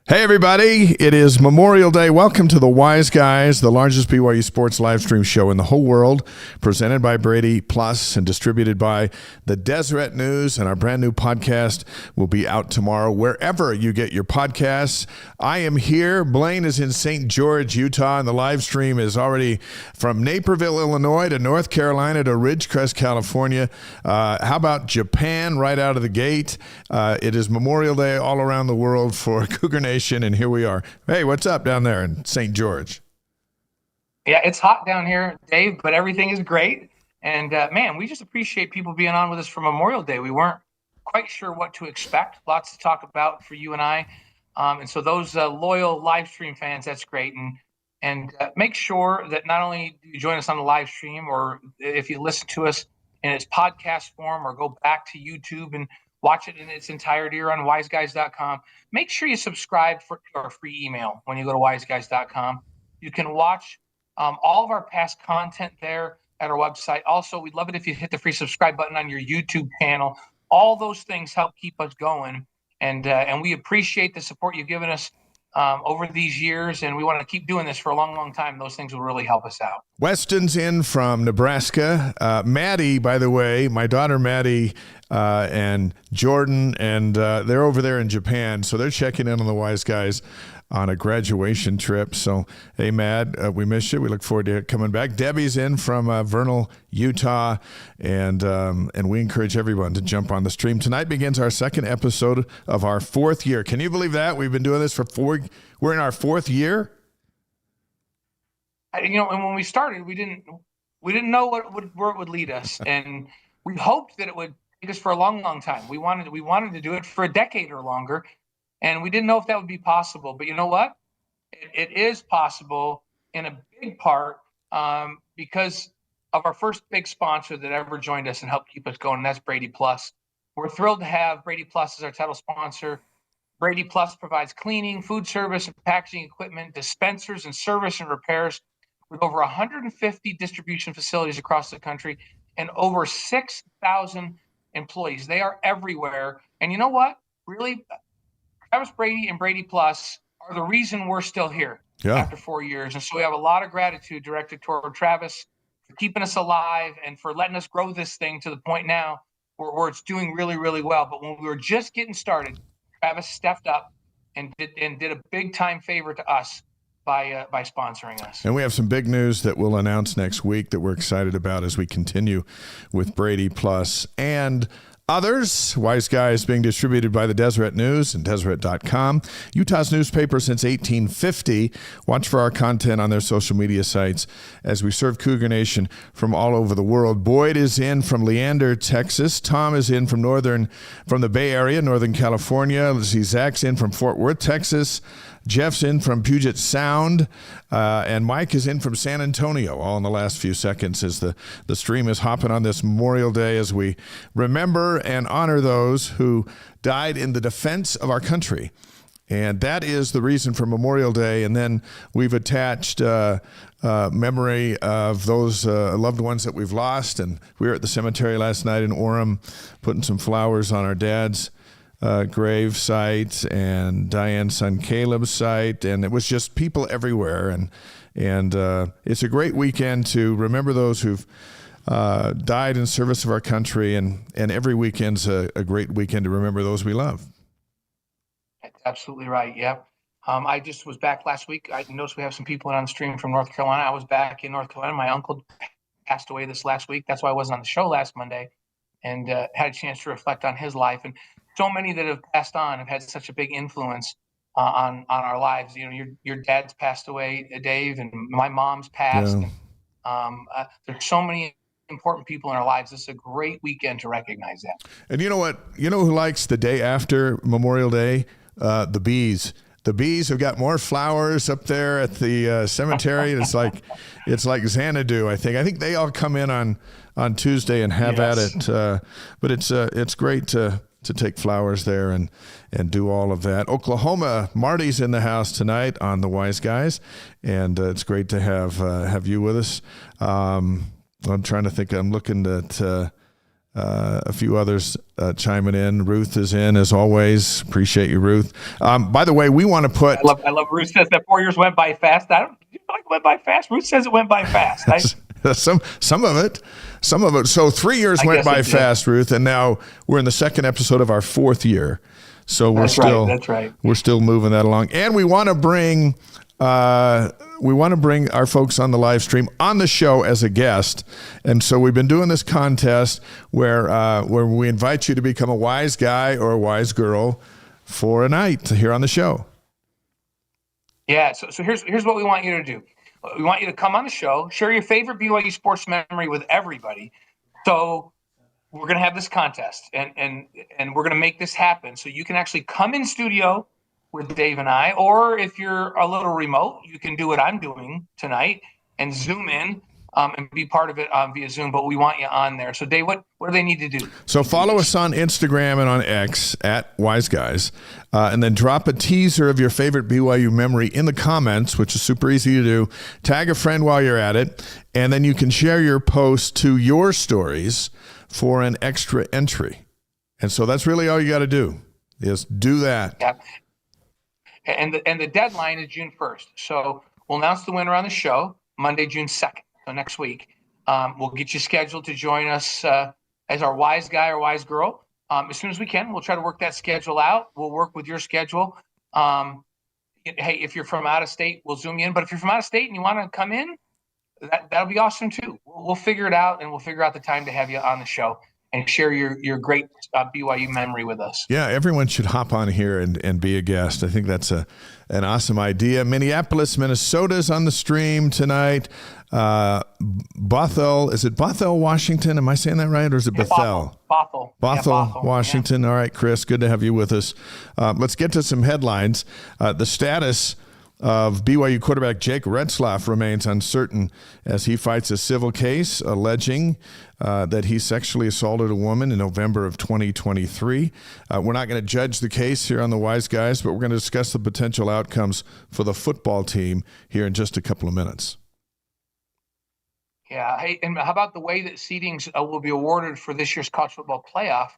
Hey, everybody. It is Memorial Day. Welcome to the Wise Guys, the largest BYU sports live stream show in the whole world, presented by Brady Plus and distributed by the Deseret News. And our brand new podcast will be out tomorrow, wherever you get your podcasts. I am here. Blaine is in St. George, Utah, and the live stream is already from Naperville, Illinois to North Carolina to Ridgecrest, California. How about Japan right out of the gate? It is Memorial Day all around the world for Cougar Nation. And here we are. Hey, what's up down there in St. George? Yeah, it's hot down here, Dave, but everything is great. And man, we just appreciate people being on with us for Memorial Day. We weren't quite sure what to expect. Lots to talk about for you and I. And so those loyal live stream fans, that's great. And make sure that not only do you join us on the live stream, or if you listen to us in its podcast form, or go back to YouTube and watch it in its entirety or on wiseguys.com. Make sure you subscribe for our free email when you go to wiseguys.com. You can watch all of our past content there at our website. Also, we'd love it if you hit the free subscribe button on your YouTube channel. All those things help keep us going. And we appreciate the support you've given us over these years, and we want to keep doing this for a long, long time. Those things will really help us out. Weston's in from Nebraska. Maddie, by the way, my daughter Maddie and Jordan, and they're over there in Japan, so they're checking in on the Wise Guys on a graduation trip. So, hey, Mad, we missed you. We look forward to coming back. Debbie's in from Vernal, Utah, and we encourage everyone to jump on the stream. Tonight begins our second episode of our fourth year. Can you believe that? We've been doing this for we're in our fourth year. And when we started, we didn't know where it would lead us, and we hoped that it would take us for a long, long time. We wanted to do it for a decade or longer. And we didn't know if that would be possible. But you know what? It is possible in a big part because of our first big sponsor that ever joined us and helped keep us going, and that's Brady Plus. We're thrilled to have Brady Plus as our title sponsor. Brady Plus provides cleaning, food service, and packaging equipment, dispensers, and service and repairs with over 150 distribution facilities across the country and over 6,000 employees. They are everywhere. And you know what? Really, Travis Brady and Brady Plus are the reason we're still here after 4 years. And so we have a lot of gratitude directed toward Travis for keeping us alive and for letting us grow this thing to the point now where it's doing really, really well. But when we were just getting started, Travis stepped up and did a big time favor to us by sponsoring us. And we have some big news that we'll announce next week that we're excited about as we continue with Brady Plus and others. Wise Guys being distributed by the Deseret News and Deseret.com. Utah's newspaper since 1850. Watch for our content on their social media sites as we serve Cougar Nation from all over the world. Boyd is in from Leander, Texas. Tom is in from the Bay Area, Northern California. Let's see, Zach's in from Fort Worth, Texas. Jeff's in from Puget Sound, and Mike is in from San Antonio, all in the last few seconds as the stream is hopping on this Memorial Day as we remember and honor those who died in the defense of our country. And that is the reason for Memorial Day. And then we've attached memory of those loved ones that we've lost. And we were at the cemetery last night in Orem putting some flowers on our dad's grave site and Diane's son Caleb's site, and it was just people everywhere, and it's a great weekend to remember those who've died in service of our country, and every weekend's a great weekend to remember those we love. That's absolutely right. Yeah. I just was back last week. I noticed we have some people on the stream from North Carolina. I was back in North Carolina. My uncle passed away this last week. That's why I wasn't on the show last Monday, and had a chance to reflect on his life. And so many that have passed on have had such a big influence on our lives. Your dad's passed away, Dave, and my mom's passed. Yeah. And, there's so many important people in our lives. This is a great weekend to recognize that. And you know what? You know who likes the day after Memorial Day? The bees. The bees have got more flowers up there at the cemetery. It's like Xanadu, I think. I think they all come in on Tuesday and have at it. But it's great to take flowers there and do all of that. Oklahoma, Marty's in the house tonight on the Wise Guys, and it's great to have you with us. I'm trying to think. I'm looking at a few others chiming in. Ruth is in, as always. Appreciate you, Ruth. By the way, we want to put... I love Ruth says that 4 years went by fast. Do you feel like it went by fast? Ruth says it went by fast. Some of it. So 3 years went by fast, Ruth, and now we're in the second episode of our fourth year. So that's right. We're still moving that along, and we want to bring our folks on the live stream on the show as a guest. And so we've been doing this contest where we invite you to become a wise guy or a wise girl for a night here on the show. Yeah. So here's what we want you to do. We want you to come on the show, share your favorite BYU sports memory with everybody. So we're going to have this contest, and we're going to make this happen. So you can actually come in studio with Dave and I, or if you're a little remote, you can do what I'm doing tonight and Zoom in and be part of it via Zoom. But we want you on there. So Dave, what do they need to do? So follow us on Instagram and on X at Wise Guys, and then drop a teaser of your favorite BYU memory in the comments, which is super easy to do. Tag a friend while you're at it, and then you can share your post to your stories for an extra entry. And so that's really all you got to do is do that. Yeah. And the deadline is June 1st. So we'll announce the winner on the show Monday, June 2nd. So next week, we'll get you scheduled to join us as our wise guy or wise girl. As soon as we can, we'll try to work that schedule out. We'll work with your schedule. Hey, if you're from out of state, we'll Zoom you in. But if you're from out of state and you want to come in, that'll be awesome too. We'll figure it out, and we'll figure out the time to have you on the show and share your great BYU memory with us. Yeah, everyone should hop on here and be a guest. I think that's an awesome idea. Minneapolis, Minnesota's on the stream tonight. Bothell, is it Bothell, Washington? Am I saying that right, or is it Bethel? Bothell. Bothell, Washington. Yeah. All right, Chris, good to have you with us. Let's get to some headlines. The status of BYU quarterback Jake Retzlaff remains uncertain as he fights a civil case alleging that he sexually assaulted a woman in November of 2023. We're not going to judge the case here on the Wise Guys, but we're going to discuss the potential outcomes for the football team here in just a couple of minutes. Yeah. Hey, and how about the way that seedings will be awarded for this year's college football playoff?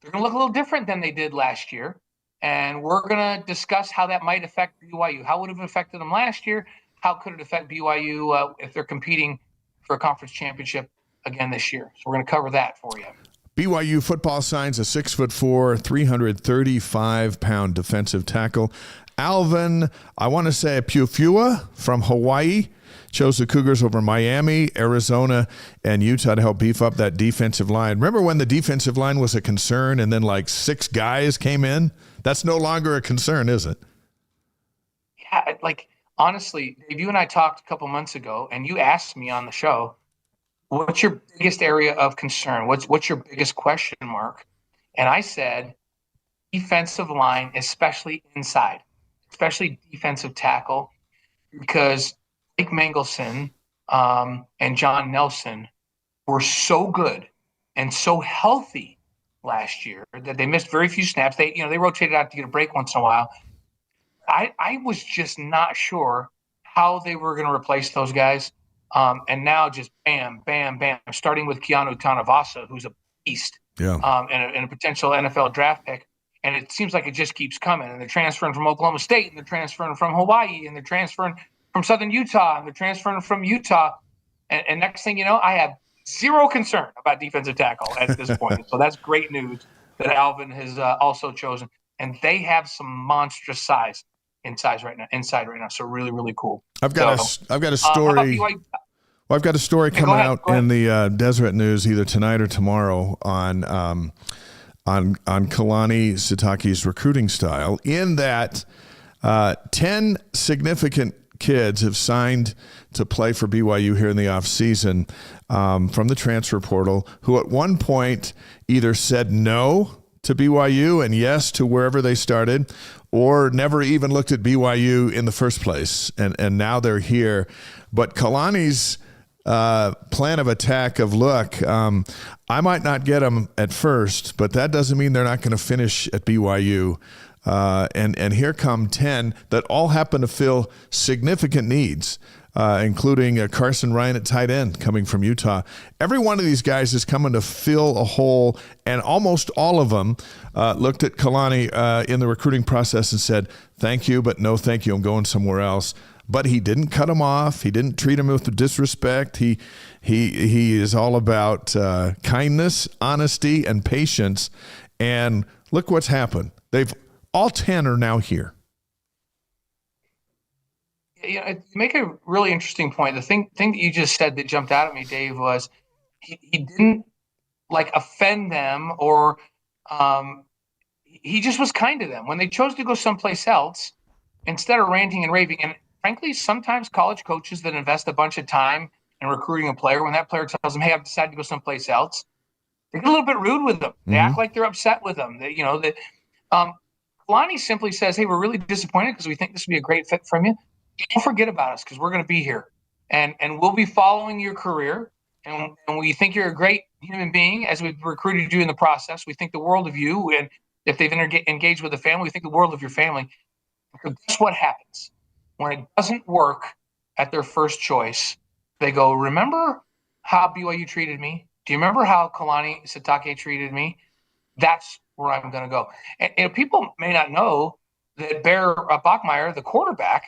They're going to look a little different than they did last year. And we're going to discuss how that might affect BYU. How would it have affected them last year? How could it affect BYU if they're competing for a conference championship again this year? So we're going to cover that for you. BYU football signs a 6'4", 335-pound defensive tackle. Alvin, I want to say Puefua from Hawaii, chose the Cougars over Miami, Arizona, and Utah to help beef up that defensive line. Remember when the defensive line was a concern and then like 6 guys came in? That's no longer a concern, is it? Yeah, like honestly, Dave, you and I talked a couple months ago, and you asked me on the show, what's your biggest area of concern? What's your biggest question mark? And I said, defensive line, especially inside, especially defensive tackle, because Blake Mangelson and John Nelson were so good and so healthy last year that they missed very few snaps. They rotated out to get a break once in a while. I was just not sure how they were going to replace those guys. And now just bam, bam, bam, starting with Keanu Tanavasa, who's a beast, and a potential NFL draft pick. And it seems like it just keeps coming. And they're transferring from Oklahoma State, and they're transferring from Hawaii, and they're transferring from Southern Utah, and they're transferring from Utah. And next thing you know, I have zero concern about defensive tackle at this point. So that's great news that Alvin has also chosen. And they have some monstrous size inside right now. So really, really cool. I've got a story. I've got a story coming out in the Deseret News either tonight or tomorrow on Kalani Sitake's recruiting style, in that 10 significant kids have signed to play for BYU here in the offseason from the transfer portal, who at one point either said no to BYU and yes to wherever they started, or never even looked at BYU in the first place. And now they're here. But Kalani's plan of attack of, look, I might not get them at first, but that doesn't mean they're not going to finish at BYU. And here come 10 that all happen to fill significant needs including Carson Ryan at tight end coming from Utah. Every one of these guys is coming to fill a hole, and almost all of them looked at Kalani in the recruiting process and said, thank you, but no thank you, I'm going somewhere else. But he didn't cut him off. He didn't treat him with disrespect. He is all about kindness, honesty, and patience. And look what's happened. All 10 are now here. Yeah, you make a really interesting point. The thing that you just said that jumped out at me, Dave, was he didn't offend them, or he just was kind to them when they chose to go someplace else instead of ranting and raving. And frankly, sometimes college coaches that invest a bunch of time in recruiting a player, when that player tells them, "Hey, I've decided to go someplace else," they get a little bit rude with them. They act like they're upset with them. Kalani simply says, "Hey, we're really disappointed because we think this would be a great fit from you. Don't forget about us because we're going to be here, and we'll be following your career. And we think you're a great human being as we've recruited you in the process. We think the world of you, and if they've engaged with the family, we think the world of your family." So guess what happens when it doesn't work at their first choice? They go, "Remember how BYU treated me? Do you remember how Kalani Sitake treated me? That's where I'm going to go." And people may not know that Bear Bachmeier, the quarterback,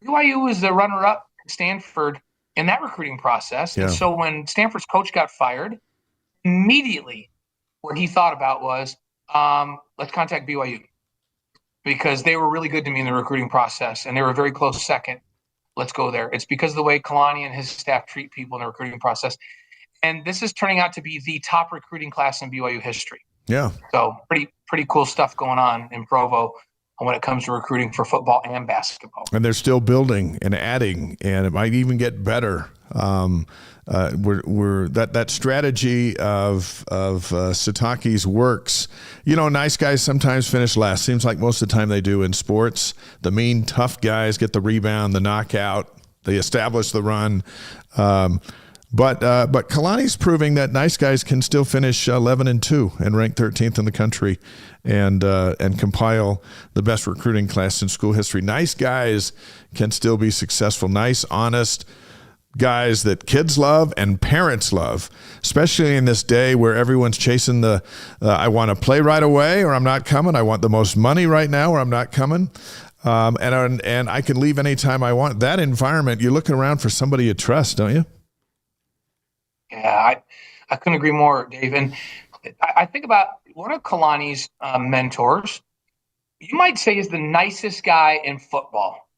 BYU was the runner-up at Stanford in that recruiting process. Yeah. And so when Stanford's coach got fired, immediately what he thought about was, let's contact BYU because they were really good to me in the recruiting process, and they were a very close second. Let's go there. It's because of the way Kalani and his staff treat people in the recruiting process. And this is turning out to be the top recruiting class in BYU history. Yeah. So pretty cool stuff going on in Provo when it comes to recruiting for football and basketball. And they're still building and adding, and it might even get better. That strategy of Sitake's works. Nice guys sometimes finish last. Seems like most of the time they do in sports. The mean, tough guys get the rebound, the knockout. They establish the run. But Kalani's proving that nice guys can still finish 11-2 and rank 13th in the country, and compile the best recruiting class in school history. Nice guys can still be successful. Nice, honest guys that kids love and parents love, especially in this day where everyone's chasing the I want to play right away or I'm not coming. I want the most money right now or I'm not coming. And I can leave anytime I want. That environment, you're looking around for somebody you trust, don't you? Yeah, I couldn't agree more, Dave. And I think about one of Kalani's mentors, you might say is the nicest guy in football.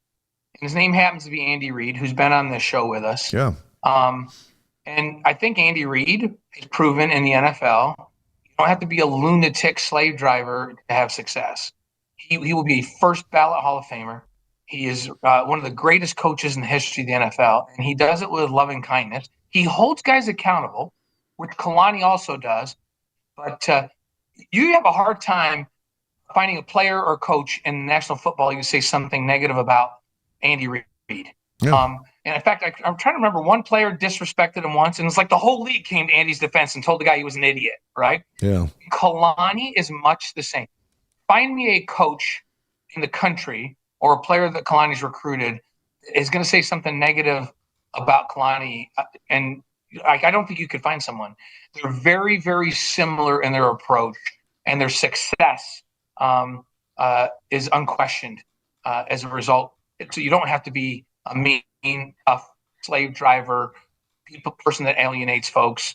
And his name happens to be Andy Reid, who's been on this show with us. Yeah. And I think Andy Reid has proven in the NFL, you don't have to be a lunatic slave driver to have success. He will be a first ballot Hall of Famer. He is one of the greatest coaches in the history of the NFL, and he does it with loving kindness. He holds guys accountable, which Kalani also does. But you have a hard time finding a player or coach in National Football you say something negative about Andy Reid. Yeah. And in fact, I'm trying to remember one player disrespected him once, and it's like the whole league came to Andy's defense and told the guy he was an idiot, right? Yeah. Kalani is much the same. Find me a coach in the country or a player that Kalani's recruited is going to say something negative about Kalani, and I don't think you could find someone. They're very, very similar in their approach, and their success is unquestioned as a result. So you don't have to be a mean, tough slave driver, person that alienates folks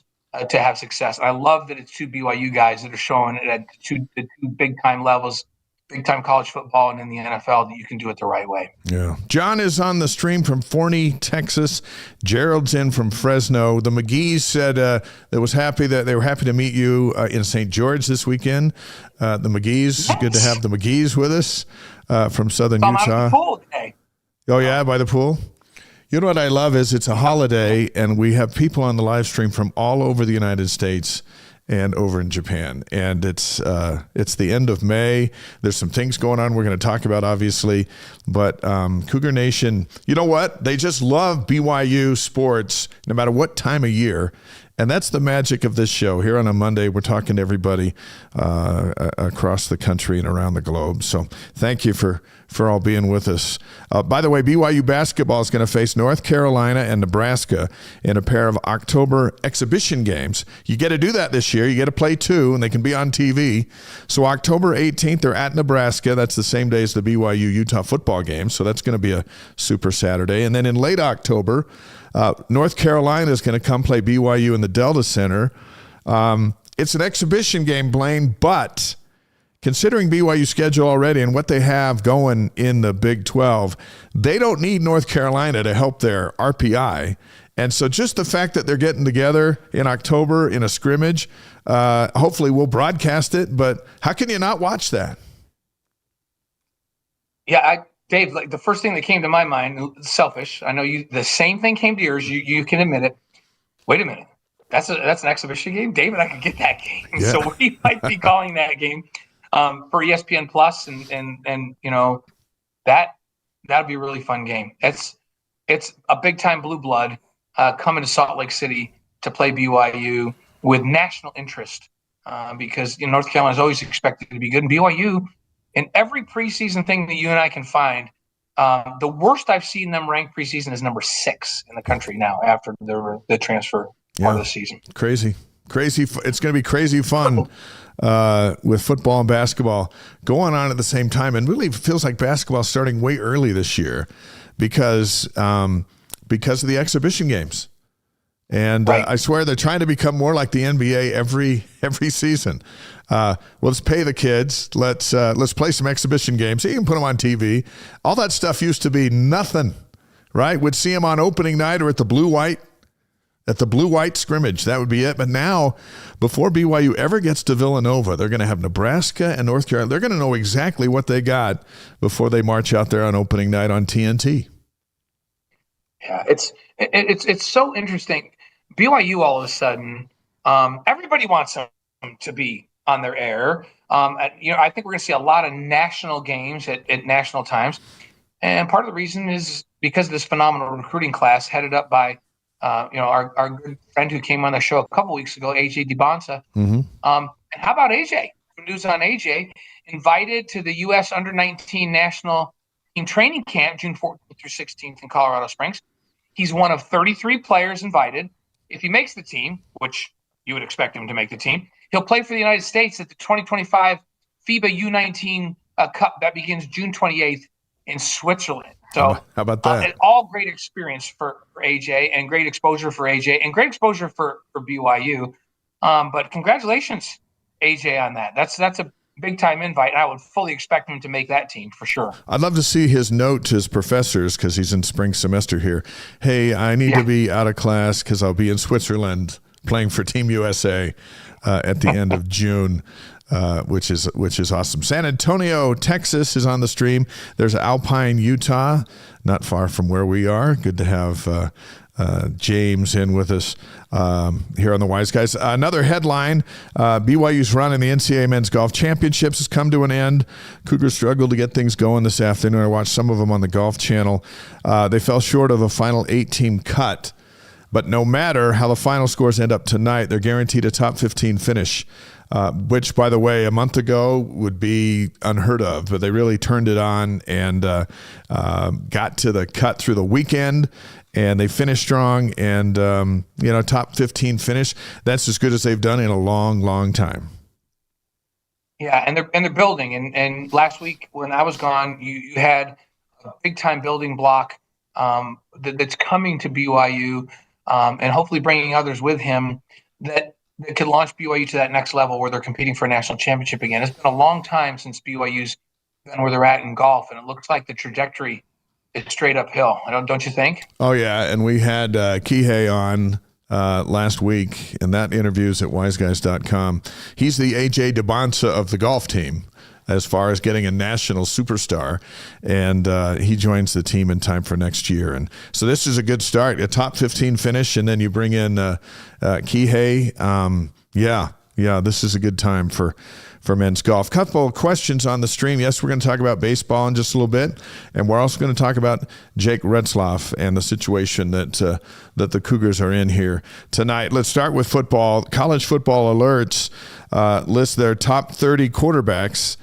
to have success. And I love that it's two BYU guys that are showing it at the two big-time levels, big-time college football and in the NFL, that you can do it the right way. Yeah. John is on the stream from Forney, Texas. Gerald's in from Fresno. The McGees said they were happy to meet you in St. George this weekend. The McGees, yes. Good to have the McGees with us from Southern Utah. I'm at the pool today. Oh, yeah, by the pool? You know what I love is it's a holiday, and we have people on the live stream from all over the United States and over in Japan. And it's the end of May. There's some things going on we're going to talk about, obviously. But Cougar Nation, you know what? They just love BYU sports no matter what time of year. And that's the magic of this show. Here on a Monday, we're talking to everybody across the country and around the globe. So thank you for all being with us. By the way, BYU basketball is going to face North Carolina and Nebraska in a pair of October exhibition games. You get to do that this year. You get to play 2, and they can be on TV. So October 18th, they're at Nebraska. That's the same day as the BYU Utah football game. So that's going to be a super Saturday. And then in late October, North Carolina is going to come play BYU in the Delta Center. It's an exhibition game, Blaine, but considering BYU's schedule already and what they have going in the Big 12, they don't need North Carolina to help their RPI. And so just the fact that they're getting together in October in a scrimmage, hopefully we'll broadcast it, but how can you not watch that? Yeah, Dave, like the first thing that came to my mind, selfish. I know the same thing came to yours. You can admit it. Wait a minute, that's an exhibition game, David. I could get that game. Yeah. So we might be calling that game for ESPN Plus, and that'd be a really fun game. It's a big time blue blood coming to Salt Lake City to play BYU with national interest because North Carolina is always expected to be good, and BYU. In every preseason thing that you and I can find, the worst I've seen them ranked preseason is number 6 in the country now after the transfer part of the season. Crazy. It's going to be crazy fun with football and basketball going on at the same time. And really feels like basketball starting way early this year because of the exhibition games. And right. I swear they're trying to become more like the NBA every season. Let's pay the kids. Let's play some exhibition games. You can put them on TV. All that stuff used to be nothing, right? We'd see them on opening night or at the blue-white scrimmage. That would be it. But now, before BYU ever gets to Villanova, they're going to have Nebraska and North Carolina. They're going to know exactly what they got before they march out there on opening night on TNT. Yeah, it's so interesting. BYU all of a sudden, everybody wants them to be on their air. I think we're going to see a lot of national games at national times. And part of the reason is because of this phenomenal recruiting class headed up by, our good friend who came on the show a couple weeks ago, AJ DiBonsa. Mm-hmm. And how about AJ? News on AJ, invited to the U.S. Under-19 national team training camp June 14th through 16th in Colorado Springs. He's one of 33 players invited. If he makes the team, which you would expect him to make the team, he'll play for the United States at the 2025 FIBA U19 Cup that begins June 28th in Switzerland. So how about that? All great experience for AJ and great exposure for AJ and great exposure for BYU. But congratulations, AJ, on that. That's a big-time invite. I would fully expect him to make that team for sure. I'd love to see his note to his professors because he's in spring semester here. Hey, I need to be out of class because I'll be in Switzerland playing for Team USA at the end of June, which is awesome. San Antonio, Texas is on the stream. There's Alpine, Utah, not far from where we are. Good to have James in with us here on the Wise Guys. Another headline, BYU's run in the NCAA Men's Golf Championships has come to an end. Cougars struggled to get things going this afternoon. I watched some of them on the Golf Channel. They fell short of a final 8-team cut. But no matter how the final scores end up tonight, they're guaranteed a top 15 finish, which, by the way, a month ago would be unheard of. But they really turned it on and got to the cut through the weekend. And they finished strong, and top 15 finish. That's as good as they've done in a long, long time. Yeah, and they're building. And last week when I was gone, you had a big time building block that's coming to BYU, and hopefully bringing others with him that could launch BYU to that next level where they're competing for a national championship again. It's been a long time since BYU's been where they're at in golf, and it looks like the trajectory. It's straight uphill. Don't you think? Oh, yeah. And we had Kihei on last week, and that interview's at wiseguys.com. He's the AJ DiBonsa of the golf team as far as getting a national superstar, and he joins the team in time for next year. And so this is a good start, a top 15 finish, and then you bring in Kihei. Yeah, this is a good time for men's golf. Couple of questions on the stream. Yes, we're going to talk about baseball in just a little bit, and we're also going to talk about Jake Retzlaff and the situation that the Cougars are in here tonight. Let's start with football. College Football Alerts list their top 30 quarterbacks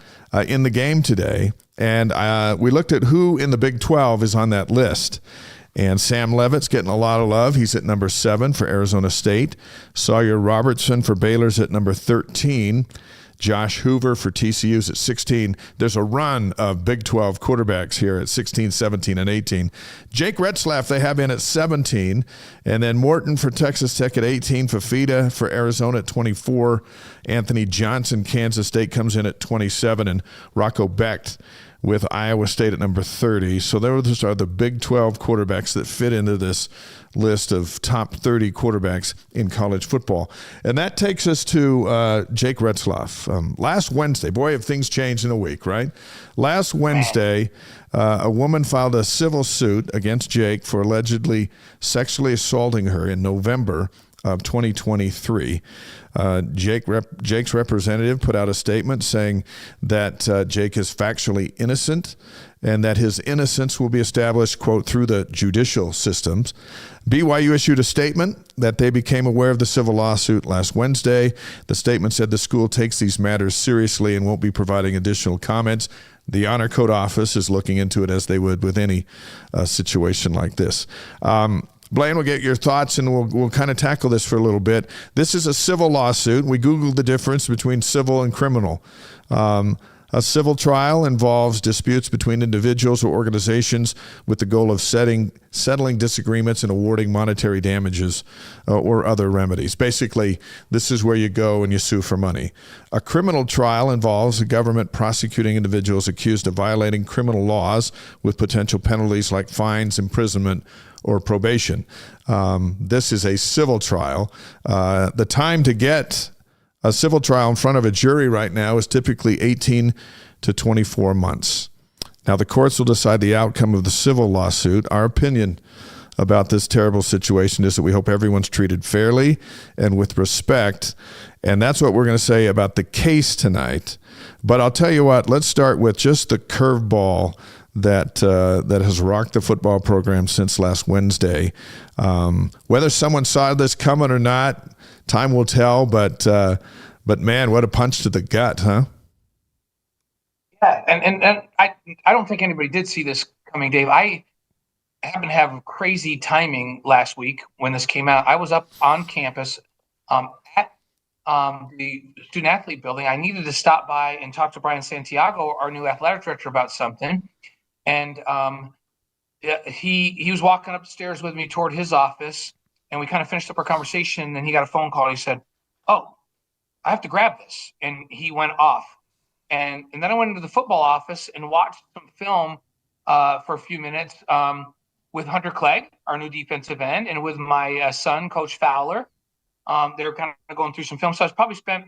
in the game today, and we looked at who in the Big 12 is on that list. And Sam Levitt's getting a lot of love. He's at number 7 for Arizona State. Sawyer Robertson for Baylor's at number 13. Josh Hoover for TCU's at 16. There's a run of Big 12 quarterbacks here at 16, 17, and 18. Jake Retzlaff they have in at 17. And then Morton for Texas Tech at 18. Fafita for Arizona at 24. Anthony Johnson, Kansas State, comes in at 27. And Rocco Becht with Iowa State at number 30. So those are the Big 12 quarterbacks that fit into this list of top 30 quarterbacks in college football. And that takes us to Jake Retzlaff. Last Wednesday, boy, have things changed in a week, right? Last Wednesday, a woman filed a civil suit against Jake for allegedly sexually assaulting her in November of 2023. Jake's representative put out a statement saying that Jake is factually innocent and that his innocence will be established, quote, through the judicial systems. BYU issued a statement that they became aware of the civil lawsuit last Wednesday. The statement said the school takes these matters seriously and won't be providing additional comments. The Honor Code Office is looking into it as they would with any situation like this. Blaine, we'll get your thoughts, and we'll kind of tackle this for a little bit. This is a civil lawsuit. We Googled the difference between civil and criminal. A civil trial involves disputes between individuals or organizations with the goal of settling disagreements and awarding monetary damages or other remedies. Basically, this is where you go and you sue for money. A criminal trial involves the government prosecuting individuals accused of violating criminal laws with potential penalties like fines, imprisonment, or probation. This is a civil trial. The time to get a civil trial in front of a jury right now is typically 18 to 24 months. Now, the courts will decide the outcome of the civil lawsuit. Our opinion about this terrible situation is that we hope everyone's treated fairly and with respect. And that's what we're going to say about the case tonight. But I'll tell you what, let's start with just the curveball that has rocked the football program since last Wednesday. Whether someone saw this coming or not, time will tell. But man, what a punch to the gut, huh? Yeah, and I don't think anybody did see this coming, Dave. I happened to have crazy timing last week when this came out. I was up on campus at the student athlete building. I needed to stop by and talk to Brian Santiago, our new athletic director, about something. And he was walking up the stairs with me toward his office, and we kind of finished up our conversation, and he got a phone call. He said, "Oh, I have to grab this." And he went off. And then I went into the football office and watched some film for a few minutes with Hunter Clegg, our new defensive end, and with my son, Coach Fowler. They were kind of going through some film. So I probably spent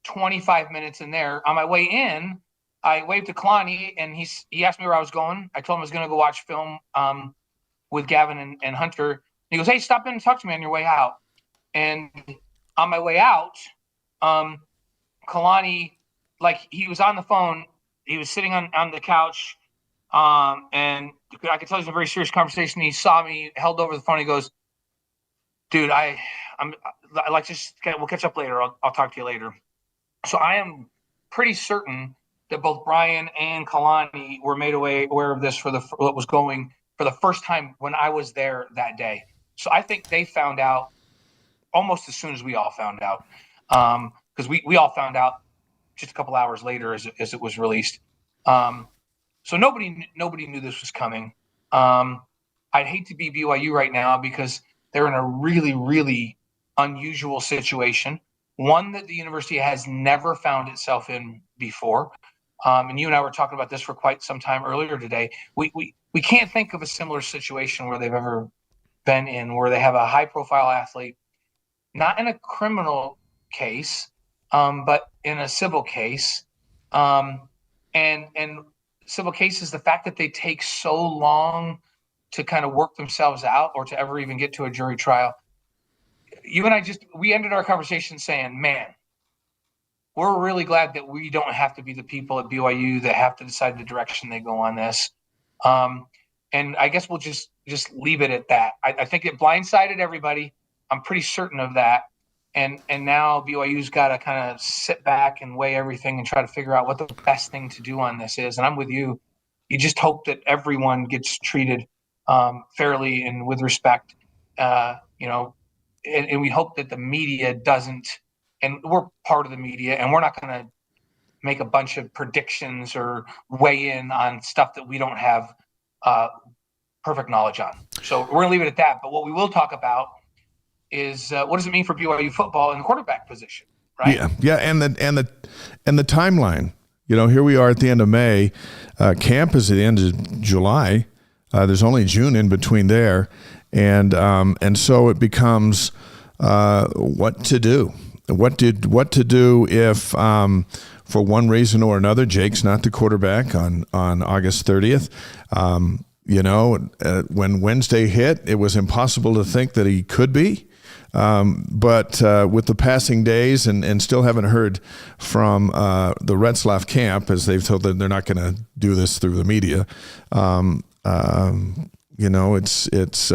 25 minutes in there. On my way in, I waved to Kalani, and he asked me where I was going. I told him I was going to go watch film with Gavin and Hunter. He goes, "Hey, stop in and talk to me on your way out." And on my way out, Kalani, like, he was on the phone. He was sitting on the couch, and I could tell he's in a very serious conversation. He saw me, held over the phone. He goes, "Dude, I'm like, just we'll catch up later. I'll talk to you later." So I am pretty certain that both Brian and Kalani were made aware of this for what was going for the first time when I was there that day. So I think they found out almost as soon as we all found out, because we all found out just a couple hours later as it was released. So nobody knew this was coming. I'd hate to be BYU right now because they're in a really, really unusual situation, one that the university has never found itself in before. And you and I were talking about this for quite some time earlier today. We can't think of a similar situation where they've ever been in, where they have a high-profile athlete, not in a criminal case, but in a civil case. And civil cases, the fact that they take so long to kind of work themselves out or to ever even get to a jury trial. You and I we ended our conversation saying, man, we're really glad that we don't have to be the people at BYU that have to decide the direction they go on this. And I guess we'll just leave it at that. I think it blindsided everybody. I'm pretty certain of that. And now BYU's got to kind of sit back and weigh everything and try to figure out what the best thing to do on this is. And I'm with you. You just hope that everyone gets treated fairly and with respect, and we hope that the media doesn't, and we're part of the media, and we're not going to make a bunch of predictions or weigh in on stuff that we don't have perfect knowledge on. So we're going to leave it at that. But what we will talk about is what does it mean for BYU football in the quarterback position, right? Yeah, and the timeline. Here we are at the end of May. Camp is at the end of July. There's only June in between there, and so it becomes what to do. What to do if, for one reason or another, Jake's not the quarterback on August 30th. When Wednesday hit, it was impossible to think that he could be. But with the passing days and still haven't heard from the Retzlaff camp, as they've told them they're not going to do this through the media. It's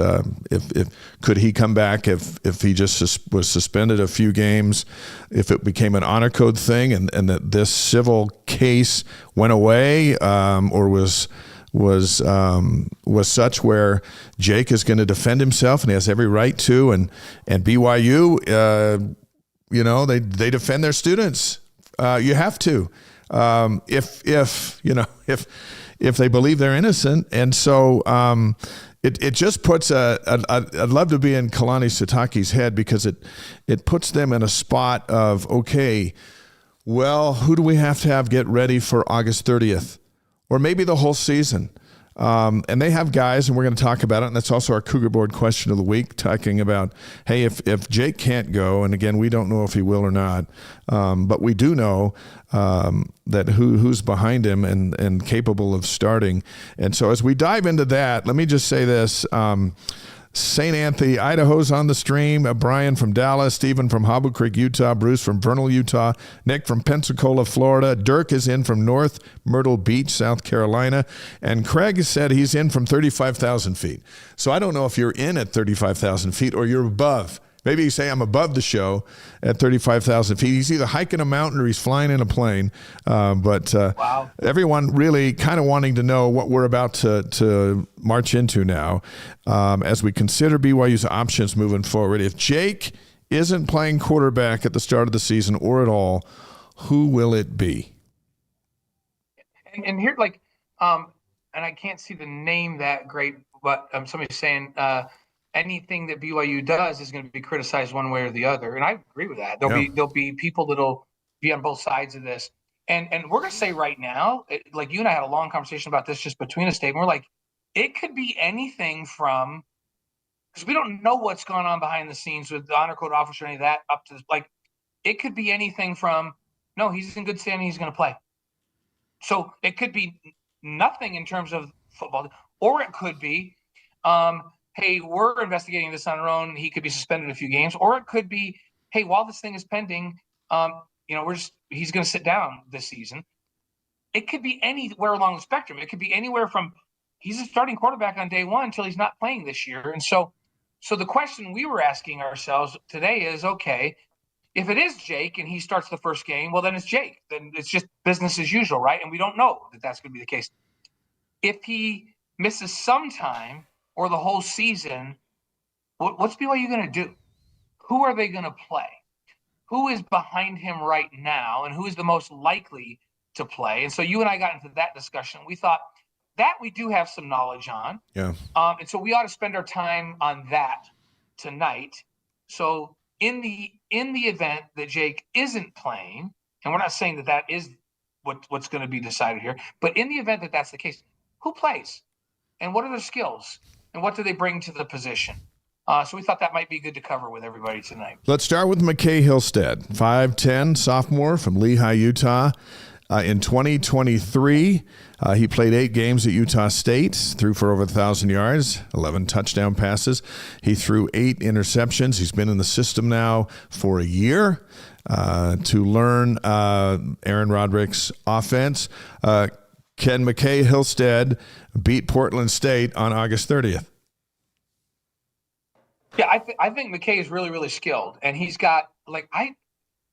if could he come back if he just was suspended a few games, if it became an honor code thing and that this civil case went away or was such where Jake is going to defend himself and he has every right to, and BYU, they defend their students. You have to, if they believe they're innocent. And so it just puts I'd love to be in Kalani Sitake's head, because it puts them in a spot of, okay, well, who do we have to have get ready for August 30th? Or maybe the whole season. And they have guys, and we're going to talk about it, and that's also our Cougar Board question of the week, talking about, hey, if Jake can't go, and again, we don't know if he will or not, but we do know that who's behind him and capable of starting. And so as we dive into that, let me just say this. St. Anthony, Idaho's on the stream. Brian from Dallas, Stephen from Hobble Creek, Utah, Bruce from Vernal, Utah, Nick from Pensacola, Florida. Dirk is in from North Myrtle Beach, South Carolina. And Craig said he's in from 35,000 feet. So I don't know if you're in at 35,000 feet or you're above. Maybe you say I'm above the show at 35,000 feet. He's either hiking a mountain or he's flying in a plane. Wow. Everyone really kind of wanting to know what we're about to march into now as we consider BYU's options moving forward. If Jake isn't playing quarterback at the start of the season or at all, who will it be? And here, and I can't see the name that great, but somebody's saying anything that BYU does is going to be criticized one way or the other. And I agree with that. There'll be people that'll be on both sides of this. And we're going to say right now, like you and I had a long conversation about this just between us, Dave. We're like, it could be anything from, because we don't know what's going on behind the scenes with the honor code officer or any of that, up to it could be anything from, no, he's in good standing, he's going to play. So it could be nothing in terms of football, or it could be, hey, we're investigating this on our own, he could be suspended a few games, or it could be, hey, while this thing is pending, he's going to sit down this season. It could be anywhere along the spectrum. It could be anywhere from he's a starting quarterback on day one until he's not playing this year. And so the question we were asking ourselves today is, okay, if it is Jake and he starts the first game, well, then it's Jake. Then it's just business as usual, right? And we don't know that that's going to be the case. If he misses some time or the whole season, what's BYU going to do? Who are they going to play? Who is behind him right now, and who is the most likely to play? And so you and I got into that discussion. We thought that we do have some knowledge on. Yeah. And so we ought to spend our time on that tonight. So in the event that Jake isn't playing, and we're not saying that is what's going to be decided here, but in the event that that's the case, who plays? And what are their skills? And what do they bring to the position? So we thought that might be good to cover with everybody tonight. Let's start with McCae Hillstead, 5'10", sophomore from Lehi, Utah. In 2023, he played 8 games at Utah State, threw for over 1,000 yards, 11 touchdown passes. He threw 8 interceptions. He's been in the system now for a year to learn Aaron Roderick's offense. Can McCae Hillstead beat Portland State on August 30th? Yeah, I think McCae is really, really skilled. And he's got,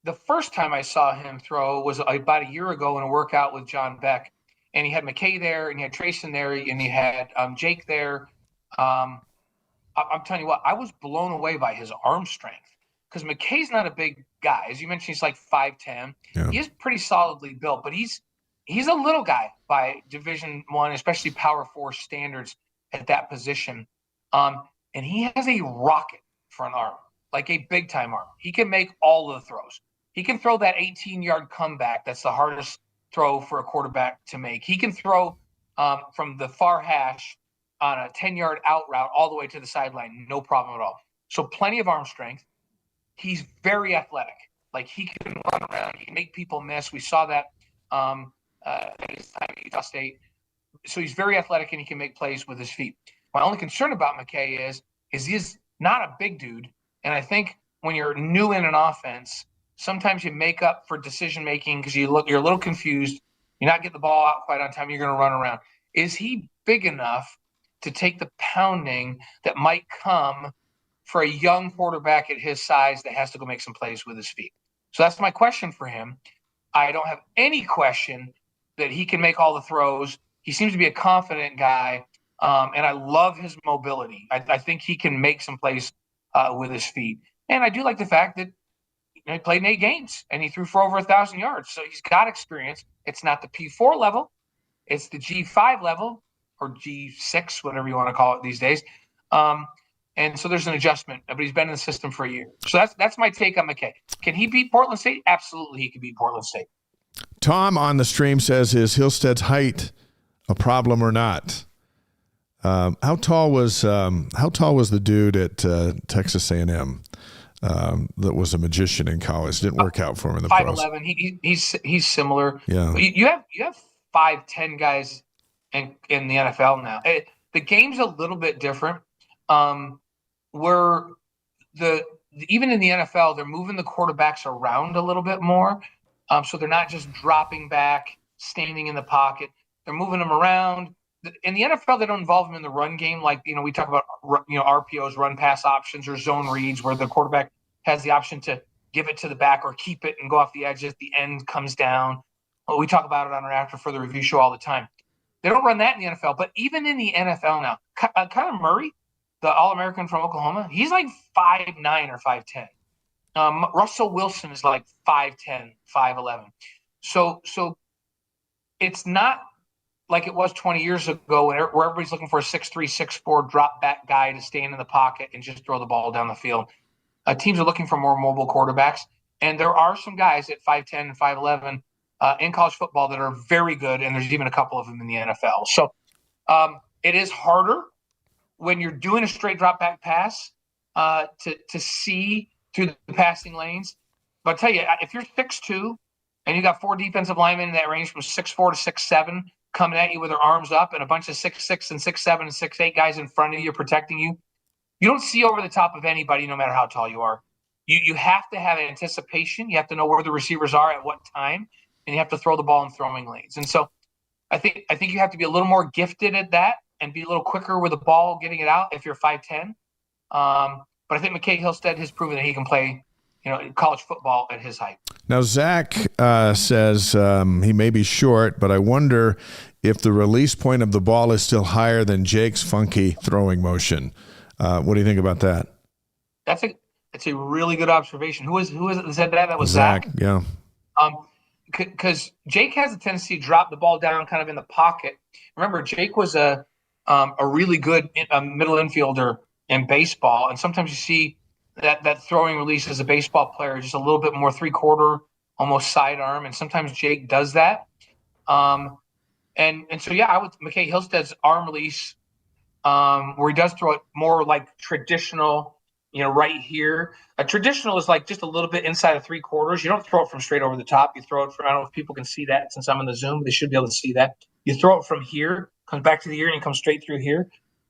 the first time I saw him throw was about a year ago in a workout with John Beck. And he had McCae there, and he had Treyson there, and he had Jake there. I'm telling you what, I was blown away by his arm strength, because McCae's not a big guy. As you mentioned, he's like 5'10". Yeah. He is pretty solidly built, but he's a little guy by Division I, especially Power 4 standards at that position. And he has a rocket for an arm, like a big-time arm. He can make all of the throws. He can throw that 18-yard comeback. That's the hardest throw for a quarterback to make. He can throw from the far hash on a 10-yard out route all the way to the sideline, no problem at all. So plenty of arm strength. He's very athletic. Like, he can run around. He can make people miss. We saw that at his time at Utah State. So he's very athletic, and he can make plays with his feet. My only concern about McCae is he's not a big dude. And I think when you're new in an offense, sometimes you make up for decision-making because you're a little confused. You're not getting the ball out quite on time. You're going to run around. Is he big enough to take the pounding that might come for a young quarterback at his size that has to go make some plays with his feet? So that's my question for him. I don't have any question that he can make all the throws. He seems to be a confident guy. And I love his mobility. I think he can make some plays with his feet. And I do like the fact that he played in 8 games and he threw for over 1,000 yards. So he's got experience. It's not the P4 level. It's the G5 level, or G6, whatever you want to call it these days. And so there's an adjustment, but he's been in the system for a year. So that's my take on McCae. Can he beat Portland State? Absolutely, he can beat Portland State. Tom on the stream says, is Hillstead's height a problem or not? How tall was the dude at Texas A&M that was a magician in college? Didn't work out for him in the pros. 5'11". He's similar. Yeah. You have 5'10" guys in the NFL now. The game's a little bit different. Where even in the NFL, they're moving the quarterbacks around a little bit more. So they're not just dropping back, standing in the pocket. They're moving them around. In the NFL, they don't involve them in the run game. Like, we talk about, RPOs, run pass options, or zone reads, where the quarterback has the option to give it to the back or keep it and go off the edge as the end comes down. Well, we talk about it on our After Further Review show all the time. They don't run that in the NFL, but even in the NFL now, Kyler Murray, the All-American from Oklahoma, he's like 5'9" or 5'10". Russell Wilson is like 5'10", 5'11". So it's not like it was 20 years ago where everybody's looking for a 6'3", 6'4" drop back guy to stand in the pocket and just throw the ball down the field. Teams are looking for more mobile quarterbacks, and there are some guys at 5'10" and 5'11" in college football that are very good, and there's even a couple of them in the NFL. So it is harder when you're doing a straight drop back pass to see through the passing lanes. But I'll tell you, if you're 6'2" and you got 4 defensive linemen in that range from 6'4" to 6'7", coming at you with their arms up, and a bunch of 6'6" and 6'7" and 6'8" guys in front of you protecting you, you don't see over the top of anybody, no matter how tall you are. You have to have anticipation. You have to know where the receivers are at what time, and you have to throw the ball in throwing lanes. And so I think you have to be a little more gifted at that and be a little quicker with the ball, getting it out if you're 5'10". But I think McCae Hillstead has proven that he can play, college football at his height. Now, Zach says he may be short, but I wonder if the release point of the ball is still higher than Jake's funky throwing motion. What do you think about that? That's a really good observation. Who is it that said that? That was Zach. Yeah. Because Jake has a tendency to drop the ball down kind of in the pocket. Remember, Jake was a really good middle infielder in baseball, and sometimes you see that throwing release as a baseball player, just a little bit more 3/4, almost sidearm, and sometimes Jake does that. And so McCae Hillstead's arm release, where he does throw it more like traditional right here. A traditional is like just a little bit inside of 3/4. You don't throw it from straight over the top. You throw it from, I don't know if people can see that since I'm in the Zoom, they should be able to see that. You throw it from here, comes back to the ear, and it comes straight through here.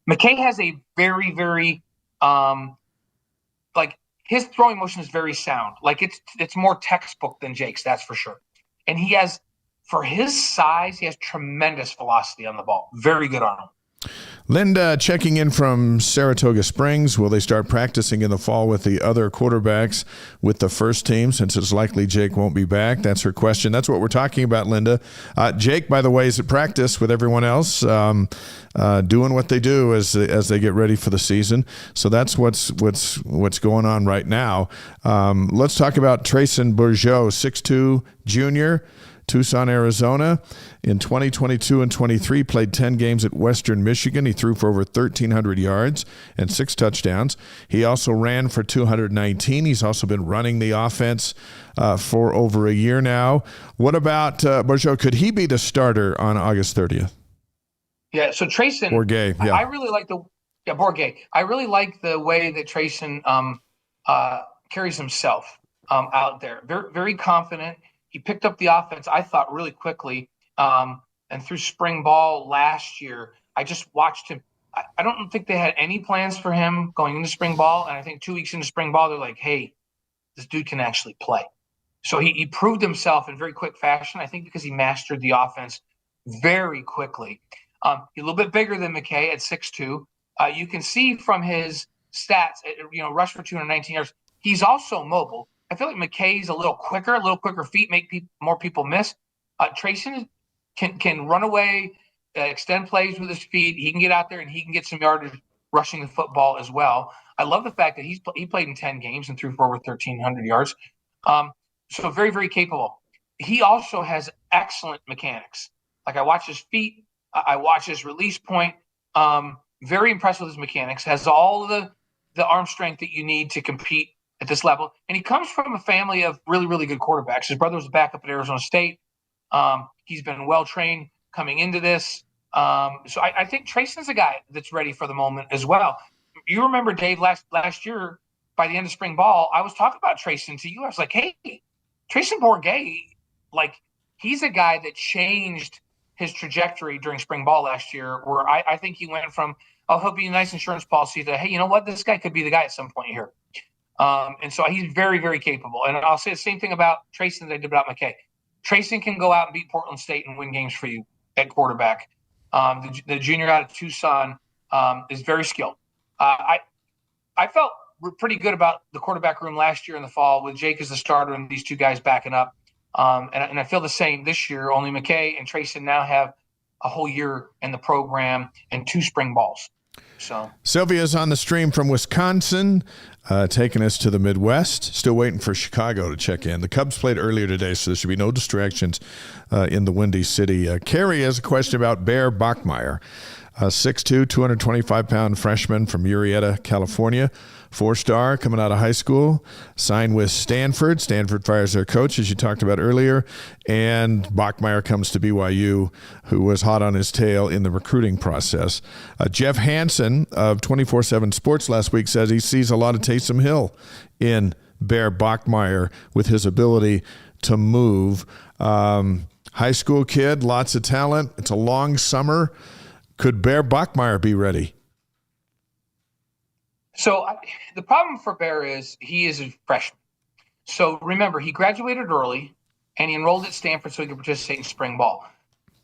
McCae has a very, very, like his throwing motion is very sound. Like it's more textbook than Jake's, that's for sure. And he has, for his size, he has tremendous velocity on the ball. Very good arm. Linda checking in from Saratoga Springs. Will they start practicing in the fall with the other quarterbacks with the first team, since it's likely Jake won't be back? That's her question. That's what we're talking about, Linda. Jake, by the way, is at practice with everyone else, doing what they do as they get ready for the season. So that's what's going on right now. Let's talk about Treyson Bourguet, 6'2", junior, Tucson, Arizona. In 2022 and 23, played 10 games at Western Michigan. He threw for over 1,300 yards and 6 touchdowns. He also ran for 219. He's also been running the offense for over a year now. What about Bourguet? Could he be the starter on August 30th? Yeah, so Treyson, Bourguet, yeah. I really like Bourguet. I really like the way that Treyson carries himself out there. Very, very confident. He picked up the offense, I thought, really quickly. And through spring ball last year, I just watched him. I don't think they had any plans for him going into spring ball. And I think 2 weeks into spring ball, they're like, hey, this dude can actually play. So he proved himself in very quick fashion, I think, because he mastered the offense very quickly. He's a little bit bigger than McCae at 6'2". You can see from his stats, rush for 219 yards. He's also mobile. I feel like McCae's a little quicker feet, make more people miss. Treyson can run away, extend plays with his feet. He can get out there and he can get some yardage rushing the football as well. I love the fact that he played in 10 games and threw for over 1,300 yards. So very, very capable. He also has excellent mechanics. Like, I watch his feet. I watch his release point. Very impressed with his mechanics. Has all the arm strength that you need to compete at this level. And he comes from a family of really, really good quarterbacks. His brother was a backup at Arizona State. He's been well-trained coming into this. So I think Treyson's a guy that's ready for the moment as well. You remember, Dave, last year, by the end of spring ball, I was talking about Treyson to you. I was like, hey, Treyson Bourguet, like, he's a guy that changed his trajectory during spring ball last year, where I think he went from, he'll be a nice insurance policy to, hey, you know what, this guy could be the guy at some point here. And so he's very, very capable. And I'll say the same thing about Treyson that I did about McCae. Treyson can go out and beat Portland State and win games for you at quarterback. The junior out of Tucson is very skilled. I felt pretty good about the quarterback room last year in the fall with Jake as the starter and these two guys backing up. And I feel the same this year, only McCae and Treyson now have a whole year in the program and 2 spring balls. So Sylvia's on the stream from Wisconsin, taking us to the Midwest. Still waiting for Chicago to check in. The Cubs played earlier today, so there should be no distractions in the Windy City. Carrie has a question about Bear Bachmeier, 6'2", 225-pound freshman from Murrieta, California. 4-star coming out of high school, signed with Stanford. Stanford fires their coach, as you talked about earlier, and Bachmeier comes to BYU, who was hot on his tail in the recruiting process. Jeff Hansen of 24/7 Sports last week says he sees a lot of Taysom Hill in Bear Bachmeier with his ability to move. High school kid, lots of talent. It's a long summer. Could Bear Bachmeier be ready? So the problem for Bear is he is a freshman. So remember, he graduated early and he enrolled at Stanford so he could participate in spring ball.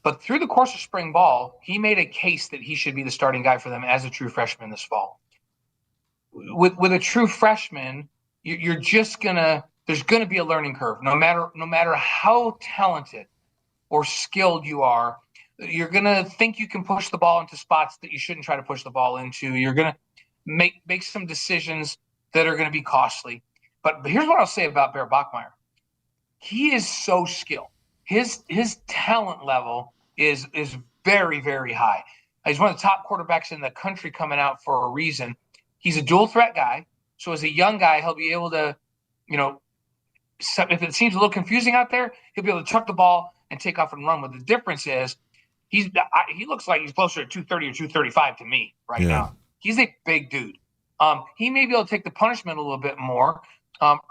But through the course of spring ball, he made a case that he should be the starting guy for them as a true freshman this fall. With a true freshman, you're just there's gonna be a learning curve. No matter how talented or skilled you are, you're gonna think you can push the ball into spots that you shouldn't try to push the ball into. You're gonna make some decisions that are going to be costly. But here's what I'll say about Bear Bachmeier. He is so skilled. His talent level is very, very high. He's one of the top quarterbacks in the country coming out for a reason. He's a dual threat guy. So as a young guy, he'll be able to, if it seems a little confusing out there, he'll be able to chuck the ball and take off and run. But the difference is he looks like he's closer to 230 or 235 to me right now. He's a big dude. He may be able to take the punishment a little bit more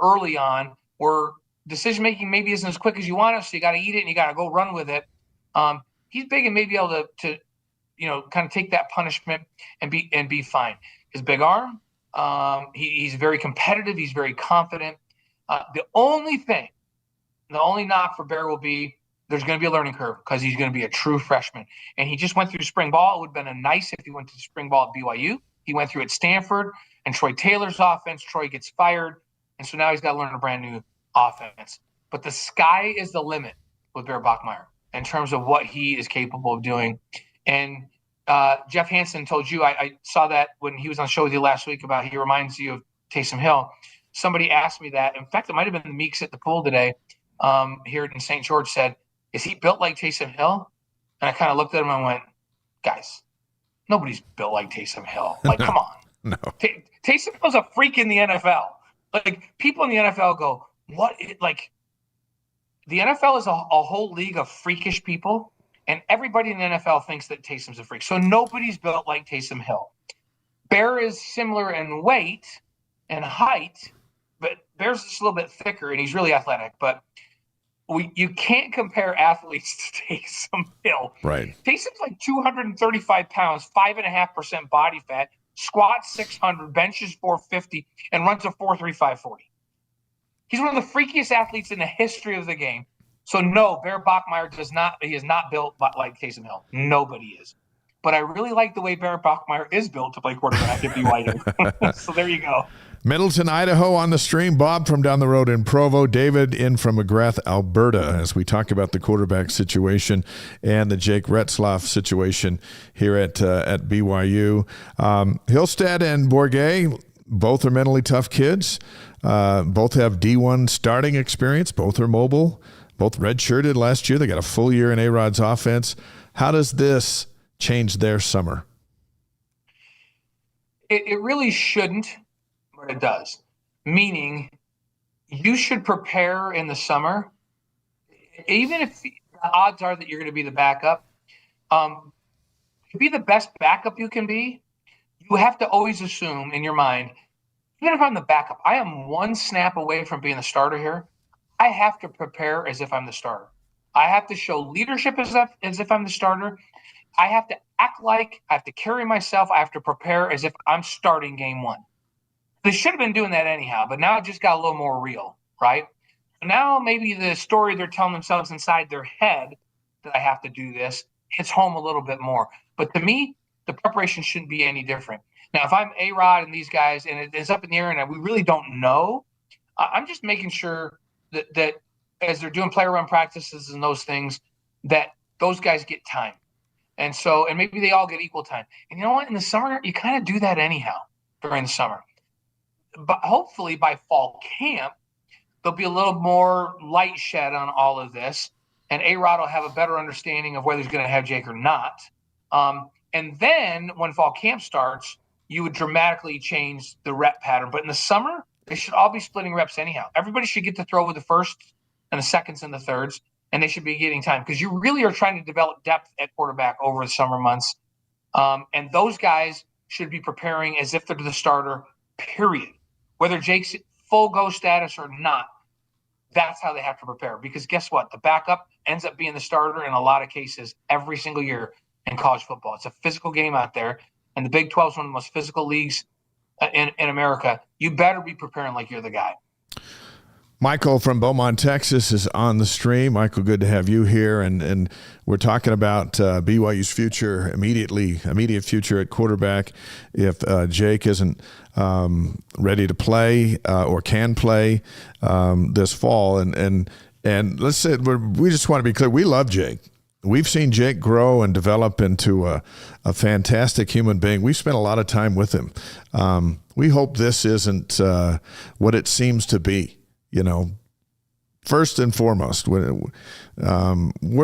early on, where decision making maybe isn't as quick as you want it, so you got to eat it and you got to go run with it. He's big and may be able to kind of take that punishment and be fine. His big arm, he's very competitive. He's very confident. The only knock for Bear will be there's going to be a learning curve because he's going to be a true freshman. And he just went through spring ball. It would have been nice if he went to spring ball at BYU. He went through at Stanford and Troy Taylor's offense. Troy gets fired. And so now he's got to learn a brand new offense. But the sky is the limit with Bear Bachmeier in terms of what he is capable of doing. And Jeff Hansen told you, I saw that when he was on the show with you last week about he reminds you of Taysom Hill. Somebody asked me that. In fact, it might have been the Meeks at the pool today here in St. George said, is he built like Taysom Hill? And I kind of looked at him and went, guys, nobody's built like Taysom Hill. Like, come on. No. Taysom Hill's a freak in the NFL. Like, people in the NFL go, what? Like, the NFL is a whole league of freakish people, and everybody in the NFL thinks that Taysom's a freak. So nobody's built like Taysom Hill. Bear is similar in weight and height, but Bear's just a little bit thicker, and he's really athletic. But you can't compare athletes to Taysom Hill. Right. Taysom's like 235 pounds, 5.5% body fat, squats 600, benches 450, and runs a 4.35 40. He's one of the freakiest athletes in the history of the game. So no, Bear Bachmeier he is not built like Taysom Hill. Nobody is. But I really like the way Bear Bachmeier is built to play quarterback at BYU. So there you go. Middleton, Idaho on the stream. Bob from down the road in Provo. David in from McGrath, Alberta, as we talk about the quarterback situation and the Jake Retzlaff situation here at BYU. Hillstead and Bourguet, both are mentally tough kids. Both have D1 starting experience. Both are mobile. Both redshirted last year. They got a full year in A-Rod's offense. How does this change their summer? It really shouldn't, but it does. Meaning, you should prepare in the summer, even if the odds are that you're going to be the backup. To be the best backup you can be, you have to always assume in your mind, even if I'm the backup, I am one snap away from being the starter here. I have to prepare as if I'm the starter. I have to show leadership as if I'm the starter. I have to act like I have to carry myself. I have to prepare as if I'm starting game one. They should have been doing that anyhow, but now it just got a little more real, right? Now maybe the story they're telling themselves inside their head that I have to do this hits home a little bit more. But to me, the preparation shouldn't be any different. Now, if I'm A-Rod and these guys, and it's up in the air and we really don't know, I'm just making sure that as they're doing player run practices and those things, that those guys get time. And maybe they all get equal time. And you know what? In the summer, you kind of do that anyhow during the summer. But hopefully by fall camp, there'll be a little more light shed on all of this. And A-Rod will have a better understanding of whether he's going to have Jake or not. And then when fall camp starts, you would dramatically change the rep pattern. But in the summer, they should all be splitting reps anyhow. Everybody should get to throw with the firsts and the seconds and the thirds, and they should be getting time because you really are trying to develop depth at quarterback over the summer months. And those guys should be preparing as if they're the starter, period. Whether Jake's full go status or not, that's how they have to prepare. Because guess what? The backup ends up being the starter in a lot of cases every single year in college football. It's a physical game out there, and the Big 12 is one of the most physical leagues in America. You better be preparing like you're the guy. Michael from Beaumont, Texas is on the stream. Michael, good to have you here. And we're talking about BYU's future, immediate future at quarterback if Jake isn't ready to play or can play this fall. And let's say we just want to be clear. We love Jake. We've seen Jake grow and develop into a fantastic human being. We've spent a lot of time with him. We hope this isn't what it seems to be. You know, first and foremost, we're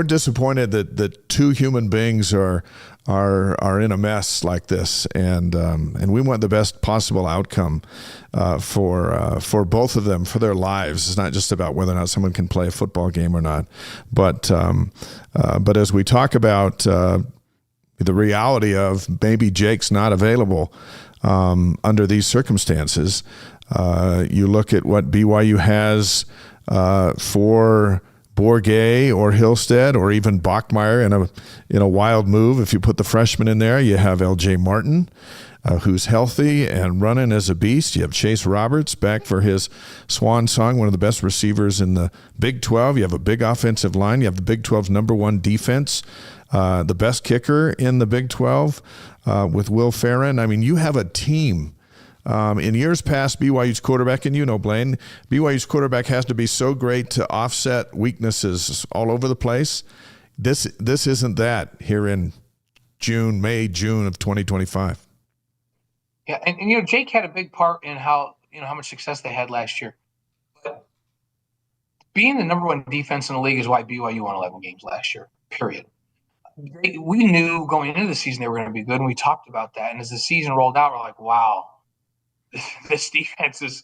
disappointed that two human beings are in a mess like this, and we want the best possible outcome for both of them, for their lives. It's not just about whether or not someone can play a football game or not, but as we talk about the reality of maybe Jake's not available under these circumstances. You look at what BYU has for Bourguet or Hillstead or even Bachmeier in a wild move. If you put the freshman in there, you have L.J. Martin, who's healthy and running as a beast. You have Chase Roberts back for his swan song, one of the best receivers in the Big 12. You have a big offensive line. You have the Big 12's number one defense, the best kicker in the Big 12 with Will Ferrin. I mean, you have a team. In years past, BYU's quarterback, and Blaine, BYU's quarterback has to be so great to offset weaknesses all over the place. This isn't that here in June of 2025. Yeah, and Jake had a big part in how much success they had last year. But being the number one defense in the league is why BYU won 11 games last year, period. We knew going into the season they were going to be good, and we talked about that. And as the season rolled out, we're like, wow, this defense is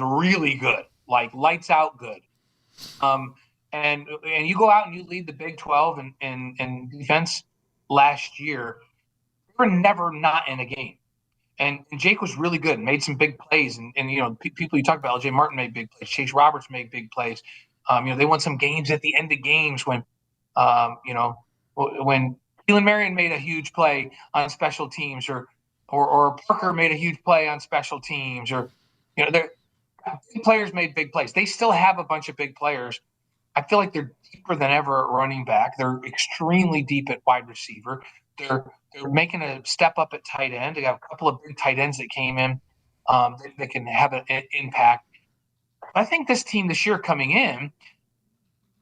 really good, like lights out good. And you go out and you lead the Big 12 in defense last year. We were never not in a game. And Jake was really good and made some big plays. And people you talk about, L.J. Martin made big plays. Chase Roberts made big plays. They won some games at the end of games when Keelan Marion made a huge play on special teams, or Parker made a huge play on special teams, or their big players made big plays. They still have a bunch of big players. I feel like they're deeper than ever at running back. They're extremely deep at wide receiver. They're making a step up at tight end. They got a couple of big tight ends that came in that can have an impact. I think this team this year coming in,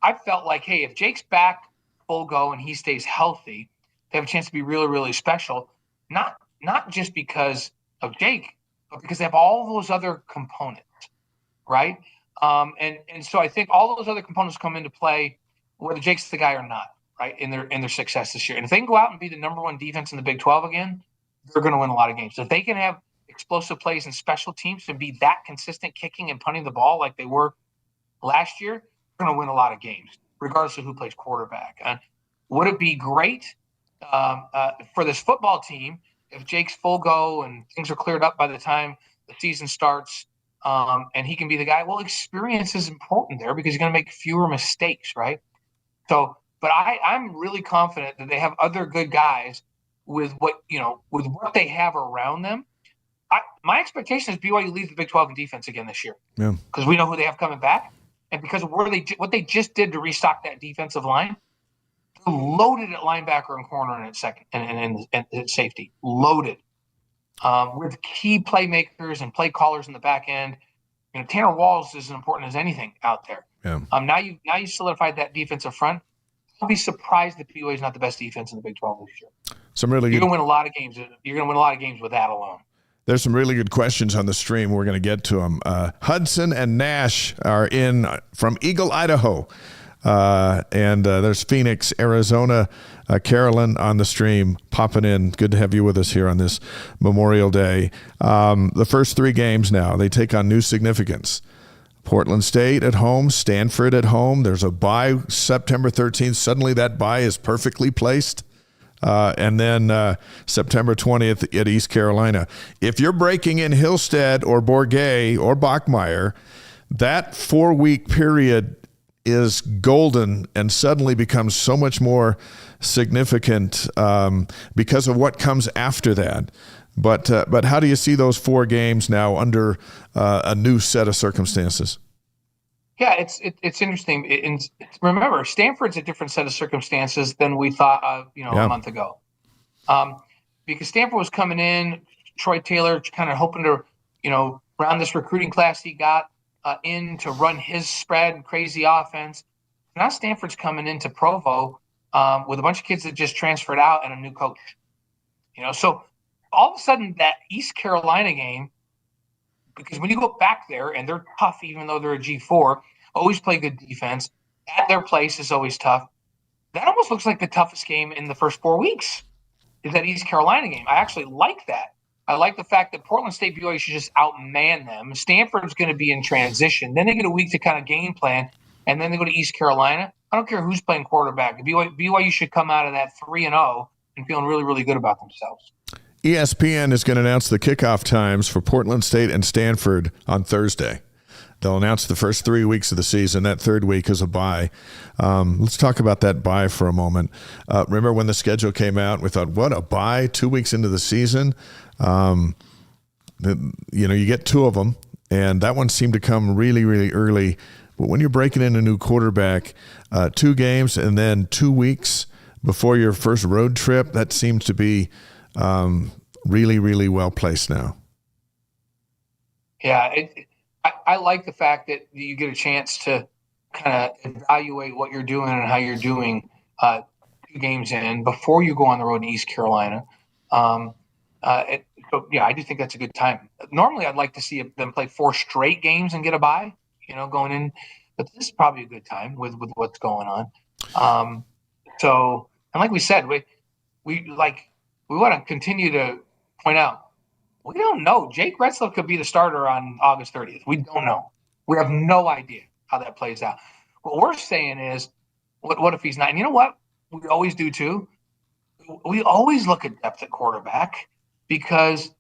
I felt like, hey, if Jake's back full go and he stays healthy, they have a chance to be really, really special. Not just because of Jake, but because they have all those other components, right? And so I think all those other components come into play whether Jake's the guy or not, right, in their success this year. And if they can go out and be the number one defense in the Big 12 again, they're going to win a lot of games. If they can have explosive plays and special teams and be that consistent kicking and punting the ball like they were last year, they're going to win a lot of games, regardless of who plays quarterback. Would it be great for this football team if Jake's full go and things are cleared up by the time the season starts, and he can be the guy? Well, experience is important there because he's going to make fewer mistakes, right? So, but I'm really confident that they have other good guys with what they have around them. My expectation is BYU leads the Big 12 in defense again this year. Yeah, because we know who they have coming back, and because of what they just did to restock that defensive line. Loaded at linebacker and corner and at second and at safety. Loaded with key playmakers and play callers in the back end. Tanner Walls is as important as anything out there. Yeah. Now you solidified that defensive front. I'll be surprised that BYU is not the best defense in the Big 12 this year. You're going to win a lot of games. You're going to win a lot of games with that alone. There's some really good questions on the stream. We're going to get to them. Hudson and Nash are in from Eagle, Idaho. And there's Phoenix, Arizona, Carolyn on the stream popping in. Good to have you with us here on this Memorial Day. The first three games now, they take on new significance. Portland State at home, Stanford at home. There's a bye September 13th. Suddenly that bye is perfectly placed. And then September 20th at East Carolina. If you're breaking in Hillstead or Bourguet or Bachmeier, that 4-week period is golden and suddenly becomes so much more significant because of what comes after that. But how do you see those 4 games now under a new set of circumstances? Yeah, it's interesting. Remember, Stanford's a different set of circumstances than we thought a month ago. Because Stanford was coming in, Troy Taylor kind of hoping to, round this recruiting class he got in to run his spread, crazy offense. Now Stanford's coming into Provo with a bunch of kids that just transferred out and a new coach. So all of a sudden that East Carolina game, because when you go back there and they're tough, even though they're a G4, always play good defense, at their place is always tough. That almost looks like the toughest game in the first 4 weeks is that East Carolina game. I actually like that. I like the fact that Portland State BYU should just outman them. Stanford's going to be in transition. Then they get a week to kind of game plan, and then they go to East Carolina. I don't care who's playing quarterback. BYU should come out of that 3-0 and feeling really, really good about themselves. ESPN is going to announce the kickoff times for Portland State and Stanford on Thursday. They'll announce the first 3 weeks of the season. That third week is a bye. Let's talk about that bye for a moment. Remember when the schedule came out, we thought, what a bye, 2 weeks into the season. You get two of them, and that one seemed to come really, really early. But when you're breaking in a new quarterback, 2 games and then 2 weeks before your first road trip, that seems to be really, really well placed now. Yeah, I like the fact that you get a chance to kind of evaluate what you're doing and how you're doing 2 games in before you go on the road to East Carolina. So yeah, I do think that's a good time. Normally, I'd like to see them play 4 straight games and get a bye, going in. But this is probably a good time with what's going on. So, and like we said, we want to continue to point out, we don't know. Jake Retzlaff could be the starter on August 30th. We don't know. We have no idea how that plays out. What we're saying is, what if he's not? And you know what? We always do too. We always look at depth at quarterback because,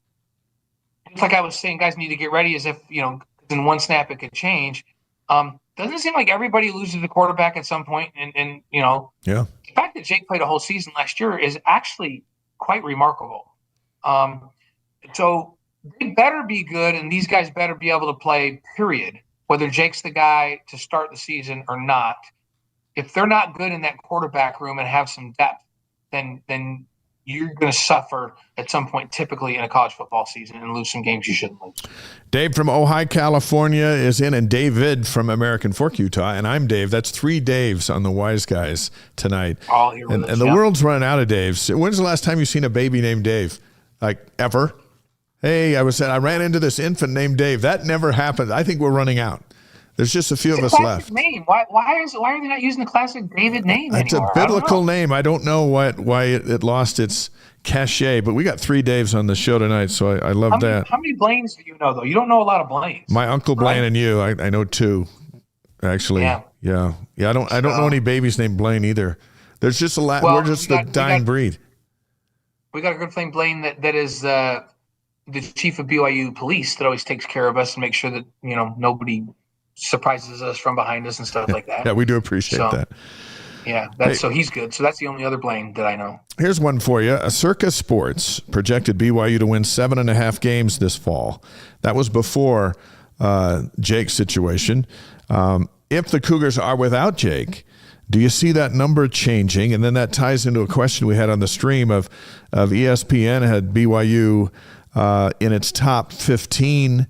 it's like I was saying, guys need to get ready as if, in one snap it could change. Doesn't it seem like everybody loses the quarterback at some point? And Yeah. The fact that Jake played a whole season last year is actually quite remarkable. So they better be good, and these guys better be able to play, period, whether Jake's the guy to start the season or not. If they're not good in that quarterback room and have some depth, then you're going to suffer at some point, typically in a college football season, and lose some games you shouldn't lose. Dave from Ojai, California is in, and David from American Fork, Utah, and I'm Dave. That's 3 Daves on the Wise Guys tonight. All here with us, and the world's running out of Daves. When's the last time you've seen a baby named Dave? Like, ever? Hey, I ran into this infant named Dave. That never happened. I think we're running out. There's just a few of us left. Name. Why are they not using the classic David name anymore? It's a biblical name. I don't know why it lost its cachet, but we got 3 Daves on the show tonight, so I love that. How many Blaines do you know, though? You don't know a lot of Blaines. My Uncle Blaine and you, I know 2, actually. Yeah. I don't know any babies named Blaine either. There's just we're just the dying breed. We got a good friend Blaine that is the chief of BYU police that always takes care of us and makes sure that nobody surprises us from behind us and stuff like that. Yeah, we do appreciate that. Yeah, so he's good. So that's the only other Blaine that I know. Here's one for you. Circa Sports projected BYU to win 7.5 games this fall. That was before Jake's situation. If the Cougars are without Jake, do you see that number changing? And then that ties into a question we had on the stream of ESPN had BYU in its top 15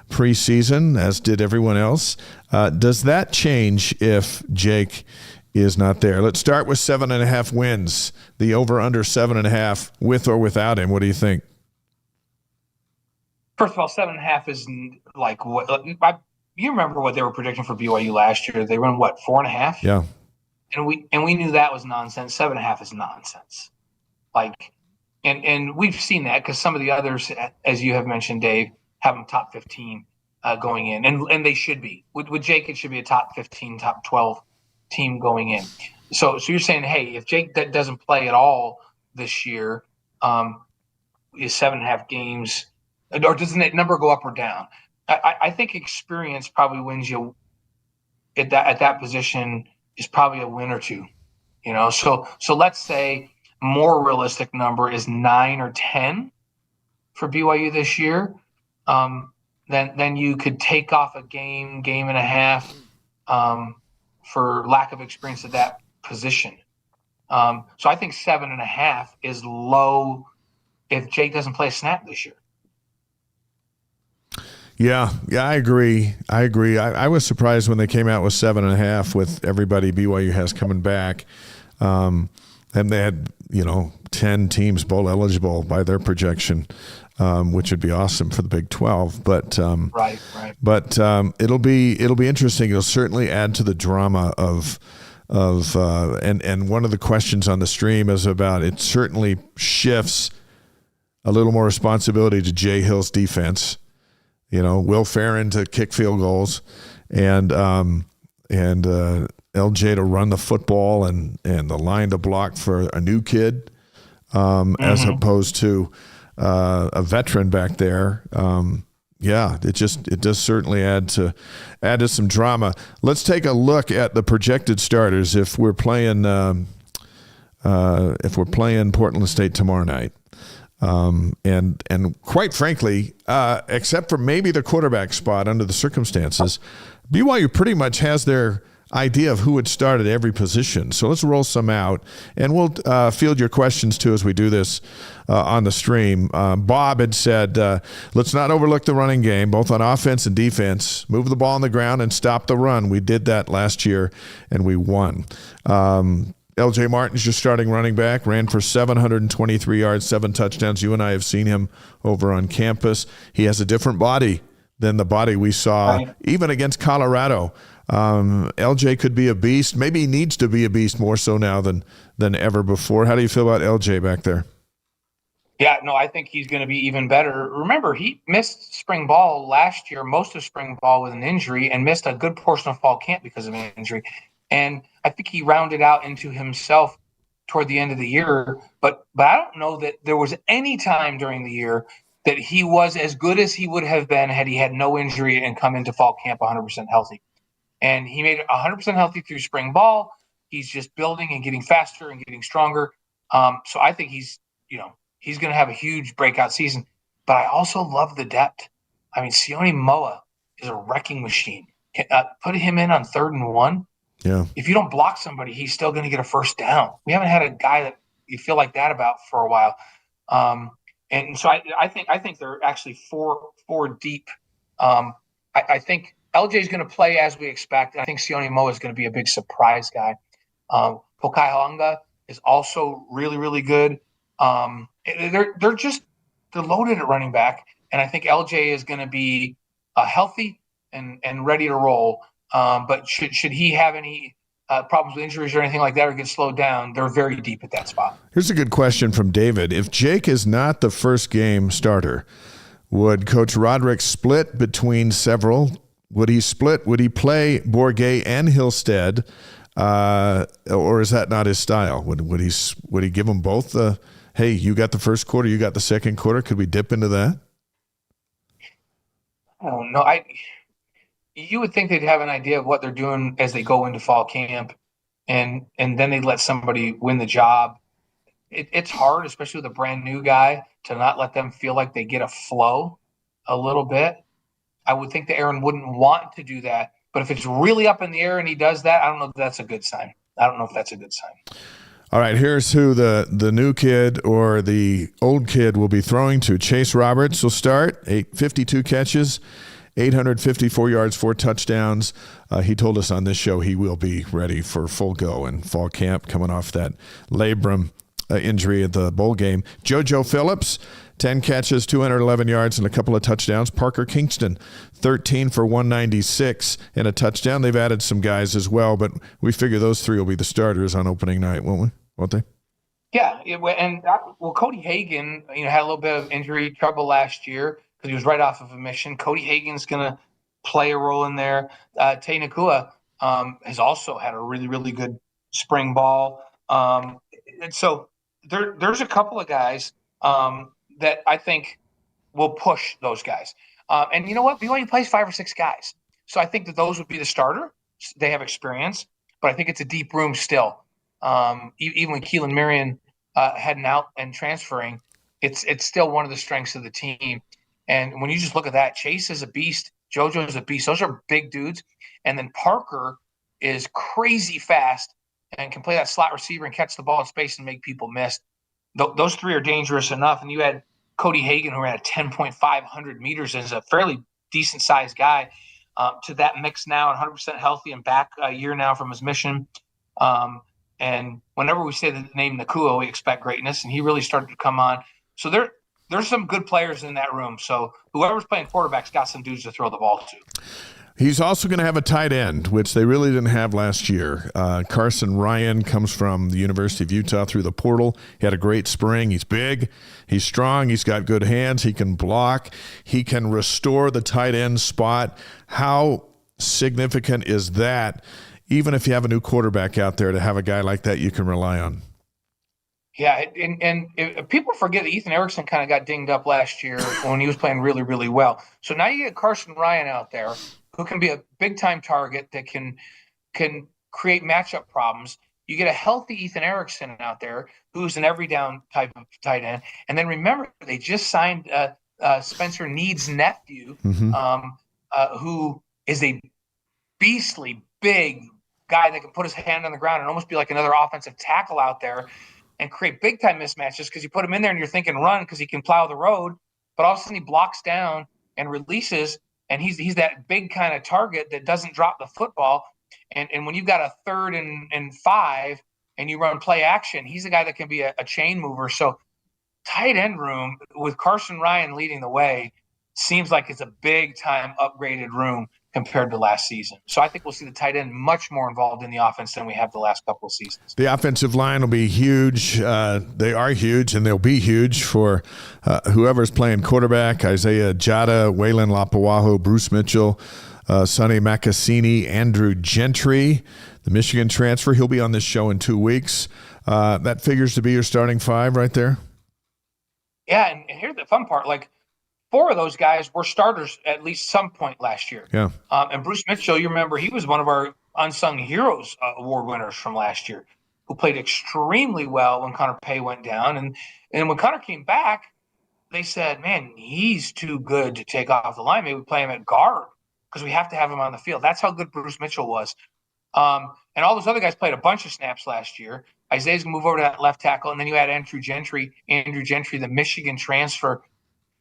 preseason, as did everyone else. Does that change if Jake is not there? Let's start with 7.5 wins. The over/under 7.5 with or without him. What do you think? First of all, 7.5 is like what? You remember what they were predicting for BYU last year? They run 4.5? Yeah. And we knew that was nonsense. 7.5 is nonsense. And we've seen that because some of the others, as you have mentioned, Dave, have them top 15 going in, and they should be. With Jake, it should be a top 15, top 12 team going in. So you're saying, hey, if Jake doesn't play at all this year, is 7.5 games, or doesn't that number go up or down? I think experience probably wins you at that position. Is probably a win or 2, So let's say more realistic number is 9 or 10 for BYU this year. Then you could take off a game and a half for lack of experience at that position. So I think 7.5 is low if Jake doesn't play a snap this year. Yeah, I agree. I was surprised when they came out with 7.5 with everybody BYU has coming back. And they had, 10 teams bowl eligible by their projection, which would be awesome for the Big 12. But right. But it'll be interesting. It'll certainly add to the drama of and one of the questions on the stream is about it certainly shifts a little more responsibility to Jay Hill's defense. Will Farron to kick field goals and LJ to run the football and the line to block for a new kid as opposed to a veteran back there. Yeah, it does certainly add to some drama. Let's take a look at the projected starters if we're playing Portland State tomorrow night. And quite frankly, except for maybe the quarterback spot under the circumstances, BYU pretty much has their idea of who would start at every position. So let's roll some out, and we'll field your questions too as we do this on the stream. Bob had said, let's not overlook the running game, both on offense and defense. Move the ball on the ground and stop the run. We did that last year, and we won. LJ Martin's your starting running back, ran for 723 yards, 7 touchdowns. You and I have seen him over on campus. He has a different body than the body we saw even against Colorado. LJ could be a beast. Maybe he needs to be a beast more so now than ever before. How do you feel about LJ back there? Yeah, no, I think he's going to be even better. Remember, he missed spring ball last year, most of spring ball with an injury, and missed a good portion of fall camp because of an injury. And I think he rounded out into himself toward the end of the year. But I don't know that there was any time during the year that he was as good as he would have been had he had no injury and come into fall camp 100% healthy. And he made it 100% healthy through spring ball. He's just building and getting faster and getting stronger. So I think he's going to have a huge breakout season. But I also love the depth. I mean, Sione Moa is a wrecking machine. Put him in on 3rd and 1. Yeah. If you don't block somebody, he's still going to get a first down. We haven't had a guy that you feel like that about for a while. And so I think they're actually four deep. I think LJ is going to play as we expect. I think Sione Moa is going to be a big surprise guy. Pokai Honga is also really, really good. They're loaded at running back, and I think LJ is going to be healthy and ready to roll. But should he have any problems with injuries or anything like that or get slowed down, they're very deep at that spot. Here's a good question from David. If Jake is not the first game starter, would Coach Roderick split between several? Would he play Bourguet and Hillstead, or is that not his style? Would he give them both the, hey, you got the first quarter, you got the second quarter? Could we dip into that? I don't know. You would think they'd have an idea of what they're doing as they go into fall camp, and then they'd let somebody win the job. It's hard, especially with a brand new guy, to not let them feel like they get a flow a little bit. I would think that Aaron wouldn't want to do that, but if it's really up in the air and he does that, I don't know if that's a good sign. All right, here's who the new kid or the old kid will be throwing to. Chase Roberts will start, 52 catches, 854 yards, 4 touchdowns. He told us on this show he will be ready for full go in fall camp, coming off that labrum injury at the bowl game. JoJo Phillips, 10 catches, 211 yards, and a couple of touchdowns. Parker Kingston, 13 for 196 and a touchdown. They've added some guys as well, but we figure those 3 will be the starters on opening night, won't they? Yeah, and Cody Hagan, had a little bit of injury trouble last year because he was right off of a mission. Cody Hagan's going to play a role in there. Tay Nakua has also had a really, really good spring ball. And so there's a couple of guys that I think will push those guys. And you know what? BYU plays 5 or 6 guys. So I think that those would be the starter. They have experience, but I think it's a deep room still. Even when Keelan Marion heading out and transferring, it's still one of the strengths of the team. And when you just look at that, Chase is a beast. JoJo is a beast. Those are big dudes. And then Parker is crazy fast and can play that slot receiver and catch the ball in space and make people miss. Those 3 are dangerous enough. And you had Cody Hagan, who ran a 10.500 meters and is a fairly decent-sized guy, to that mix now, 100% healthy and back a year now from his mission. And whenever we say the name Nakua, we expect greatness, and he really started to come on. So there's some good players in that room. So whoever's playing quarterback's got some dudes to throw the ball to. He's also going to have a tight end, which they really didn't have last year. Carson Ryan comes from the University of Utah through the portal. He had a great spring. He's big. He's strong. He's got good hands. He can block. He can restore the tight end spot. How significant is that, even if you have a new quarterback out there, to have a guy like that you can rely on? Yeah, people forget that Ethan Erickson kind of got dinged up last year when he was playing really, really well. So now you get Carson Ryan out there who can be a big time target that can create matchup problems. You get a healthy Ethan Erickson out there who's an every down type of tight end. And then remember, they just signed Spencer Need's nephew, who is a beastly big guy that can put his hand on the ground and almost be like another offensive tackle out there and create big time mismatches because you put him in there and you're thinking run because he can plow the road, but all of a sudden he blocks down and releases, and he's that big kind of target that doesn't drop the football. And when you've got a 3rd and 5 and you run play action, he's a guy that can be a chain mover. So tight end room with Carson Ryan leading the way seems like it's a big time upgraded room compared to last season. So I think we'll see the tight end much more involved in the offense than we have the last couple of seasons. The offensive line will be huge. They are huge, and they'll be huge for whoever's playing quarterback: Isaiah Jada, Waylon Lapuaho, Bruce Mitchell, Sonny Macassini, Andrew Gentry, the Michigan transfer. He'll be on this show in 2 weeks. That figures to be your starting 5 right there. Yeah, and here's the fun part. Like, 4 of those guys were starters at least some point last year. Yeah. And Bruce Mitchell, you remember, he was one of our unsung heroes award winners from last year, who played extremely well when Connor Pay went down. And when Connor came back, they said, man, he's too good to take off the line. Maybe we play him at guard because we have to have him on the field. That's how good Bruce Mitchell was. And all those other guys played a bunch of snaps last year. Isaiah's going to move over to that left tackle. And then you had Andrew Gentry, the Michigan transfer.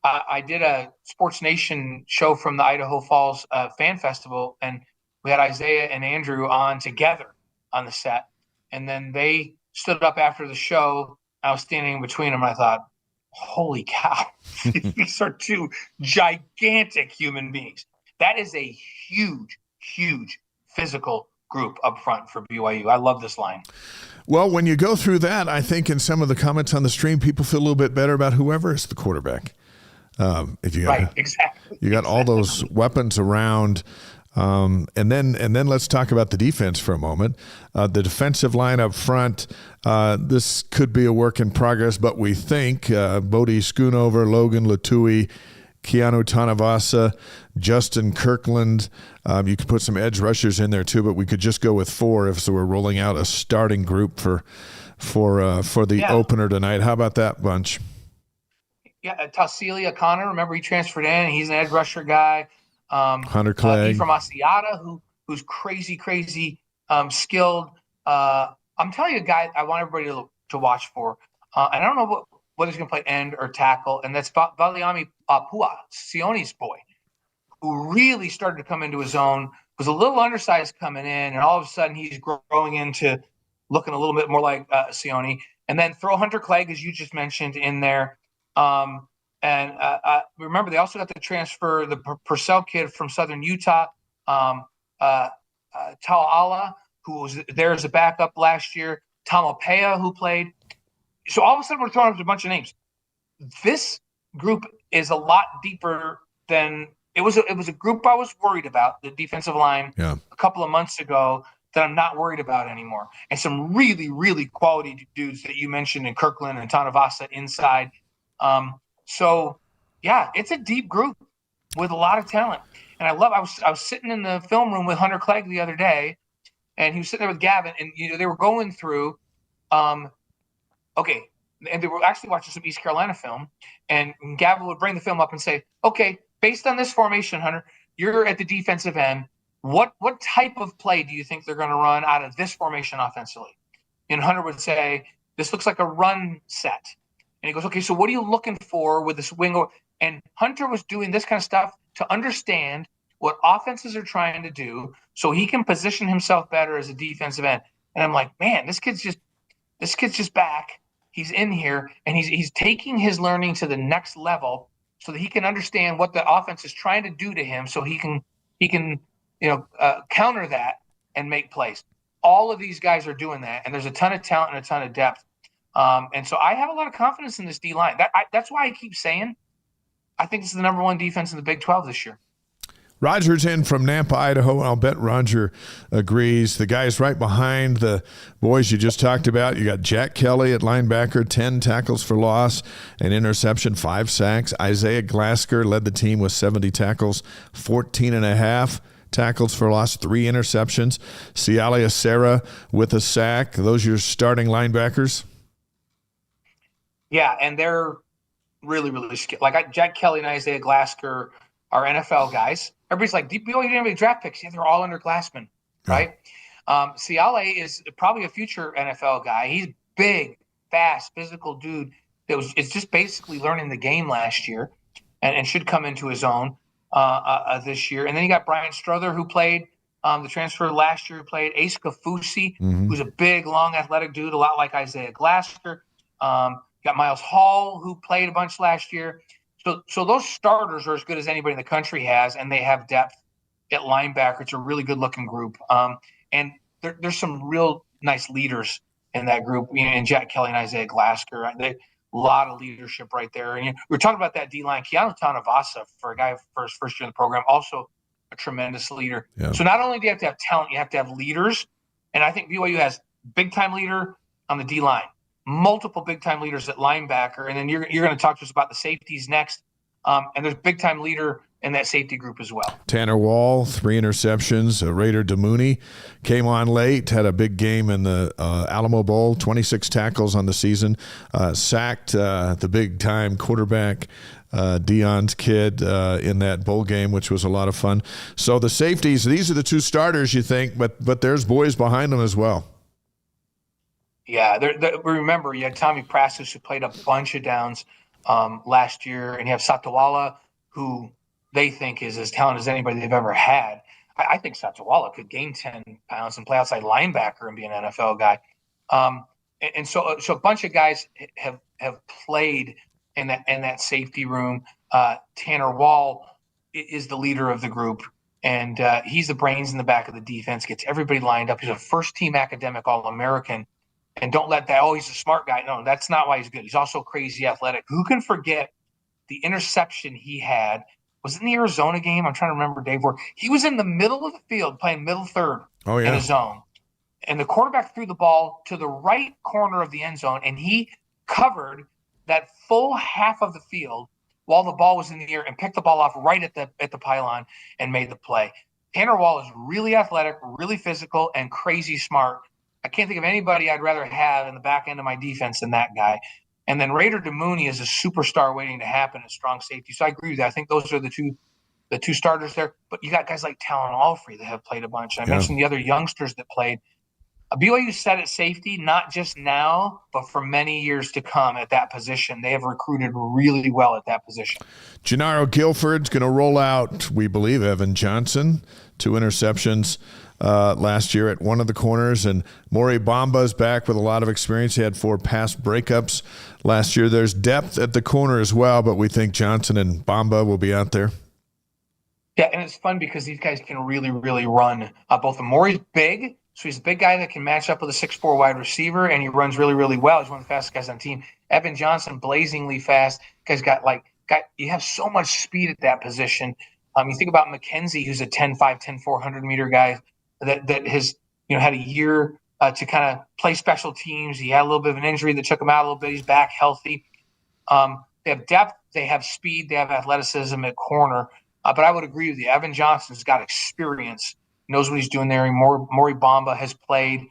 I did a Sports Nation show from the Idaho Falls Fan Festival, and we had Isaiah and Andrew on together on the set. And then they stood up after the show. I was standing in between them, and I thought, holy cow, these are 2 gigantic human beings. That is a huge, huge physical group up front for BYU. I love this line. Well, when you go through that, I think in some of the comments on the stream, people feel a little bit better about whoever is the quarterback. If you got, right, exactly. You got all those weapons around. And then let's talk about the defense for a moment. The defensive line up front, this could be a work in progress, but we think Bodie Schoonover, Logan Latui, Keanu Tanavasa, Justin Kirkland. You could put some edge rushers in there too, but we could just go with 4 if so we're rolling out a starting group for the opener tonight. How about that bunch? Yeah, Tausilia Connor, remember he transferred in. He's an edge rusher guy. Hunter Clegg. From Asiata, who's crazy skilled. I'm telling you a guy I want everybody to watch for. And I don't know whether he's going to play end or tackle, and that's Valiami Pua, Sione's boy, who really started to come into his own, was a little undersized coming in, and all of a sudden he's growing into looking a little bit more like Sione. And then throw Hunter Clegg, as you just mentioned, in there. Remember, they also got the transfer, the Purcell kid from Southern Utah, Ta'ala, who was there as a backup last year, Tamalpea, who played. So all of a sudden, we're throwing up a bunch of names. This group is a lot deeper than it was. It was a group I was worried about, the defensive line, a couple of months ago, that I'm not worried about anymore. And some really, really quality dudes that you mentioned in Kirkland and Tanavasa inside. So yeah, it's a deep group with a lot of talent. And I was sitting in the film room with Hunter Clegg the other day, and he was sitting there with Gavin, and they were going through and they were actually watching some East Carolina film, and Gavin would bring the film up and say, okay, based on this formation, Hunter, you're at the defensive end. What type of play do you think they're going to run out of this formation offensively? And Hunter would say, this looks like a run set. And he goes, okay, so what are you looking for with this wing? And Hunter was doing this kind of stuff to understand what offenses are trying to do so he can position himself better as a defensive end. And I'm like, man, this kid's just back. He's in here, and he's taking his learning to the next level so that he can understand what the offense is trying to do to him so he can counter that and make plays. All of these guys are doing that, and there's a ton of talent and a ton of depth. And so I have a lot of confidence in this D-line. That's why I keep saying I think this is the number 1 defense in the Big 12 this year. Roger's in from Nampa, Idaho. I'll bet Roger agrees. The guys right behind the boys you just talked about, you got Jack Kelly at linebacker, 10 tackles for loss, an interception, 5 sacks. Isaiah Glasker led the team with 70 tackles, 14 and a half tackles for loss, 3 interceptions. Sialia Serra with a sack. Those are your starting linebackers? Yeah, and they're really, really skilled. Like Jack Kelly and Isaiah Glasker are NFL guys. Everybody's like, BYU didn't have any draft picks. Yeah, they're all underclassmen, right? Siale is probably a future NFL guy. He's big, fast, physical dude that is just basically learning the game last year and should come into his own this year. And then you got Brian Strother, who played the transfer last year, who played Ace Kafusi, who's a big, long, athletic dude, a lot like Isaiah Glasker. Got Miles Hall, who played a bunch last year. So those starters are as good as anybody in the country has, and they have depth at linebacker. It's a really good-looking group. And there's some real nice leaders in that group, and Jack Kelly and Isaiah Glasker. A lot of leadership right there. And we're talking about that D-line. Keanu Tanavasa, for a guy for his first year in the program, also a tremendous leader. Yeah. So not only do you have to have talent, you have to have leaders. And I think BYU has big-time leader on the D-line, multiple big-time leaders at linebacker, and then you're going to talk to us about the safeties next. And there's big-time leader in that safety group as well. Tanner Wall, 3 interceptions. Raider DeMooney came on late, had a big game in the Alamo Bowl, 26 tackles on the season, sacked the big-time quarterback Dion's kid in that bowl game, which was a lot of fun. So the safeties, these are the 2 starters, you think, but there's boys behind them as well. Yeah, remember, you had Tommy Prastis, who played a bunch of downs last year, and you have Satawala, who they think is as talented as anybody they've ever had. I think Satawala could gain 10 pounds and play outside linebacker and be an NFL guy. And so a bunch of guys have played in that safety room. Tanner Wall is the leader of the group, and he's the brains in the back of the defense, gets everybody lined up. He's a first-team academic All-American. And don't let that, he's a smart guy. No, that's not why he's good. He's also crazy athletic. Who can forget the interception he had? Was it in the Arizona game? I'm trying to remember, Dave, where he was in the middle of the field playing middle third in a zone. And the quarterback threw the ball to the right corner of the end zone, and he covered that full half of the field while the ball was in the air and picked the ball off right at the pylon and made the play. Tanner Wall is really athletic, really physical, and crazy smart. I can't think of anybody I'd rather have in the back end of my defense than that guy. And then Raider DeMooney is a superstar waiting to happen at strong safety. So I agree with that. I think those are the two starters there. But you got guys like Talon Alfrey that have played a bunch. I mentioned the other youngsters that played. BYU set at safety, not just now, but for many years to come at that position. They have recruited really well at that position. Gennaro Guilford's going to roll out, we believe, Evan Johnson, 2 interceptions last year at one of the corners, and Maury Bamba's back with a lot of experience. He had 4 pass breakups last year. There's depth at the corner as well, but we think Johnson and Bamba will be out there. Yeah, and it's fun because these guys can really, really run. Both of Maury's big, so he's a big guy that can match up with a 6'4" wide receiver, and he runs really, really well. He's one of the fastest guys on the team. Evan Johnson, blazingly fast. Guy's you have so much speed at that position. You think about McKenzie, who's a 10'5", 10'4", 100-meter guy that has had a year to kind of play special teams. He had a little bit of an injury that took him out a little bit. He's back healthy. They have depth. They have speed. They have athleticism at corner. But I would agree with you. Evan Johnson's got experience, knows what he's doing there. Maury Bamba has played.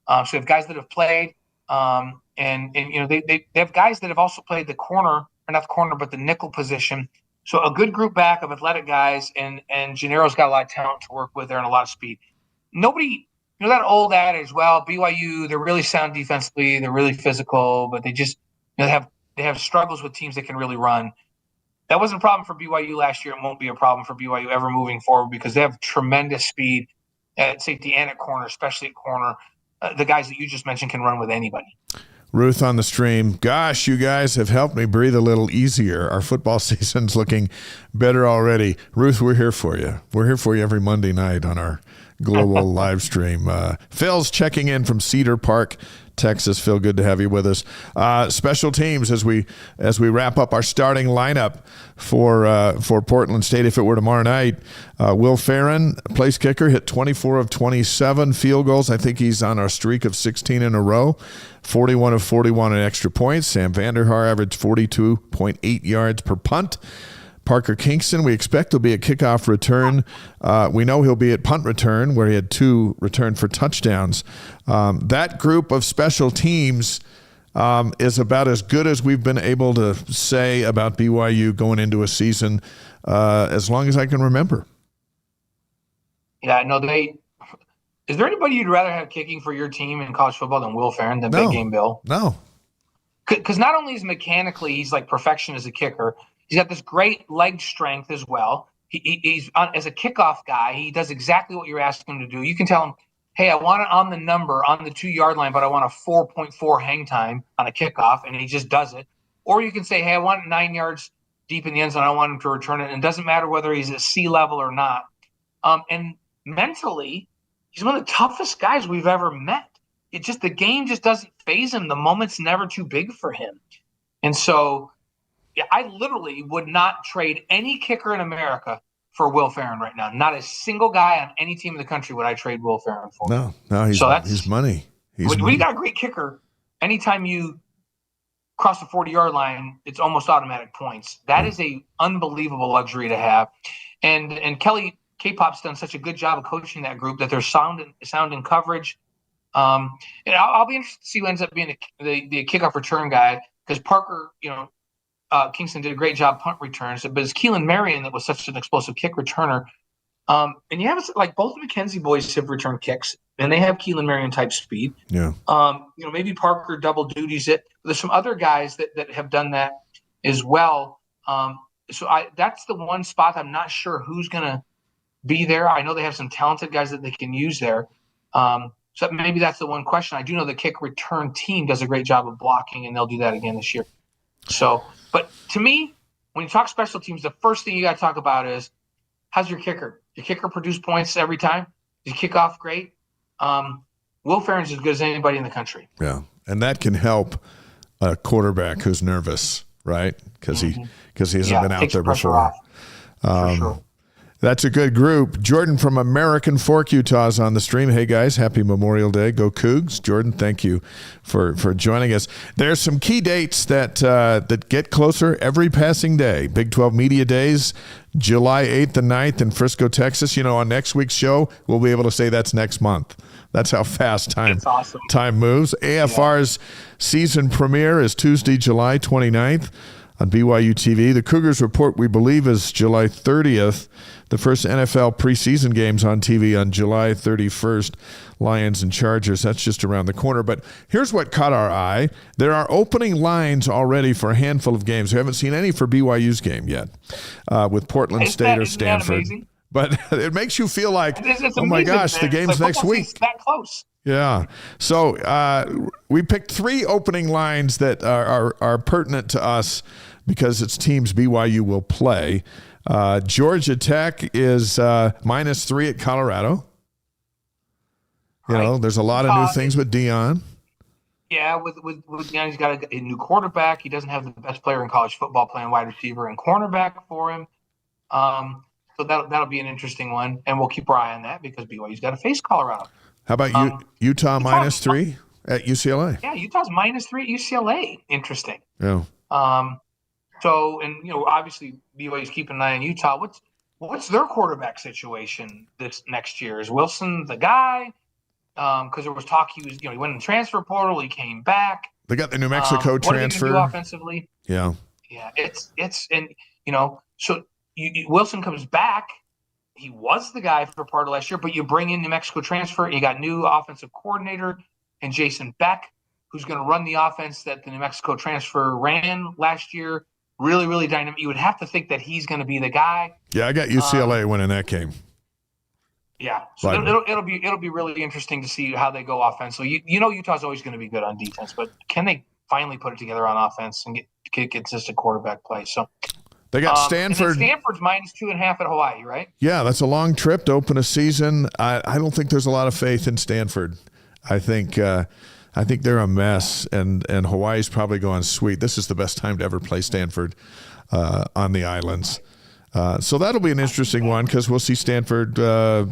So they have guys that have played. And they have guys that have also played the corner, or not the corner, but the nickel position. So a good group back of athletic guys, and Gennaro's got a lot of talent to work with there and a lot of speed. Nobody, that old adage, well, BYU, they're really sound defensively, they're really physical, but they just they have struggles with teams that can really run. That wasn't a problem for BYU last year. It won't be a problem for BYU ever moving forward because they have tremendous speed at safety and at corner, especially at corner. The guys that you just mentioned can run with anybody. Ruth on the stream. Gosh, you guys have helped me breathe a little easier. Our football season's looking better already. Ruth, we're here for you. We're here for you every Monday night on our global live stream. Phil's checking in from Cedar Park, Texas. Phil, good to have you with us. Special teams as we wrap up our starting lineup for Portland State. If it were tomorrow night, Will Farron, place kicker, hit 24 of 27 field goals. I think he's on our streak of 16 in a row. 41 of 41 in extra points. Sam Vanderhaar averaged 42.8 yards per punt. Parker Kingston, we expect will be at kickoff return. We know he'll be at punt return, where he had 2 returned for touchdowns. That group of special teams is about as good as we've been able to say about BYU going into a season as long as I can remember. Yeah, no, is there anybody you'd rather have kicking for your team in college football than Will Farron, than Big Game Bill? No. Because not only is mechanically he's like perfection as a kicker, he's got this great leg strength as well. He's as a kickoff guy, he does exactly what you're asking him to do. You can tell him, hey, I want it on the number on the 2-yard line, but I want a 4.4 hang time on a kickoff, and he just does it. Or you can say, hey, I want it 9 yards deep in the end zone. I want him to return it. And it doesn't matter whether he's at sea level or not. And mentally, he's one of the toughest guys we've ever met. The game just doesn't faze him. The moment's never too big for him. And so I literally would not trade any kicker in America for Will Farron right now. Not a single guy on any team in the country would I trade Will Farron for. No, he's money. We got a great kicker. Anytime you cross the 40-yard line, it's almost automatic points. That is a unbelievable luxury to have. And Kelly K-Pop's done such a good job of coaching that group that they're sound in coverage. And I'll be interested to see who ends up being the kickoff return guy, because Parker, Kingston did a great job punt returns, but it's Keelan Marion that was such an explosive kick returner. And you have like both the McKenzie boys have returned kicks, and they have Keelan Marion type speed. Yeah. Maybe Parker double duties it. There's some other guys that have done that as well. That's the one spot I'm not sure who's going to be there. I know they have some talented guys that they can use there. So maybe that's the one question. I do know the kick return team does a great job of blocking, and they'll do that again this year. So, but to me, when you talk special teams, the first thing you got to talk about is, how's your kicker? Your kicker produce points every time? Does he kick off great? Will Farron's as good as anybody in the country. Yeah, and that can help a quarterback who's nervous, right? Because he hasn't been out there before. For sure. That's a good group. Jordan from American Fork, Utah is on the stream. Hey, guys, happy Memorial Day. Go Cougs. Jordan, thank you for joining us. There's some key dates that get closer every passing day. Big 12 Media Days, July 8th and 9th in Frisco, Texas. On next week's show, we'll be able to say that's next month. That's how fast time moves. AFR's season premiere is Tuesday, July 29th. On BYU TV. The Cougars report, we believe, is July 30th. The first NFL preseason games on TV on July 31st. Lions and Chargers, that's just around the corner. But here's what caught our eye. There are opening lines already for a handful of games. We haven't seen any for BYU's game yet with Portland State or Stanford. But it makes you feel like, oh my gosh, the game's next week. It's that close. Yeah. So we picked 3 opening lines that are pertinent to us because it's teams BYU will play. Georgia Tech is -3 at Colorado. There's a lot of new things with Deion. Yeah, with Deion, he's got a new quarterback. He doesn't have the best player in college football playing wide receiver and cornerback for him. So that'll be an interesting one, and we'll keep our eye on that because BYU's got to face Colorado. How about Utah -3 at UCLA? Yeah, Utah's -3 at UCLA. Interesting. Yeah. So, and obviously BYU's keeping an eye on Utah. What's their quarterback situation this next year? Is Wilson the guy? Because there was talk he went in the transfer portal. He came back. They got the New Mexico transfer. What are they gonna do offensively? Yeah. Yeah, it's and so Wilson comes back. He was the guy for part of last year, but you bring in New Mexico transfer. You got new offensive coordinator and Jason Beck, who's going to run the offense that the New Mexico transfer ran last year. Really, really dynamic. You would have to think that he's going to be the guy. Yeah, I got UCLA winning that game. Yeah, so it'll be really interesting to see how they go offensively. Utah's always going to be good on defense, but can they finally put it together on offense and get consistent quarterback play? So. They got Stanford. Stanford's -2.5 at Hawaii, right? Yeah, that's a long trip to open a season. I don't think there's a lot of faith in Stanford. I think I think they're a mess, and Hawaii's probably going, sweet, this is the best time to ever play Stanford on the islands. So that'll be an interesting one because we'll see Stanford, a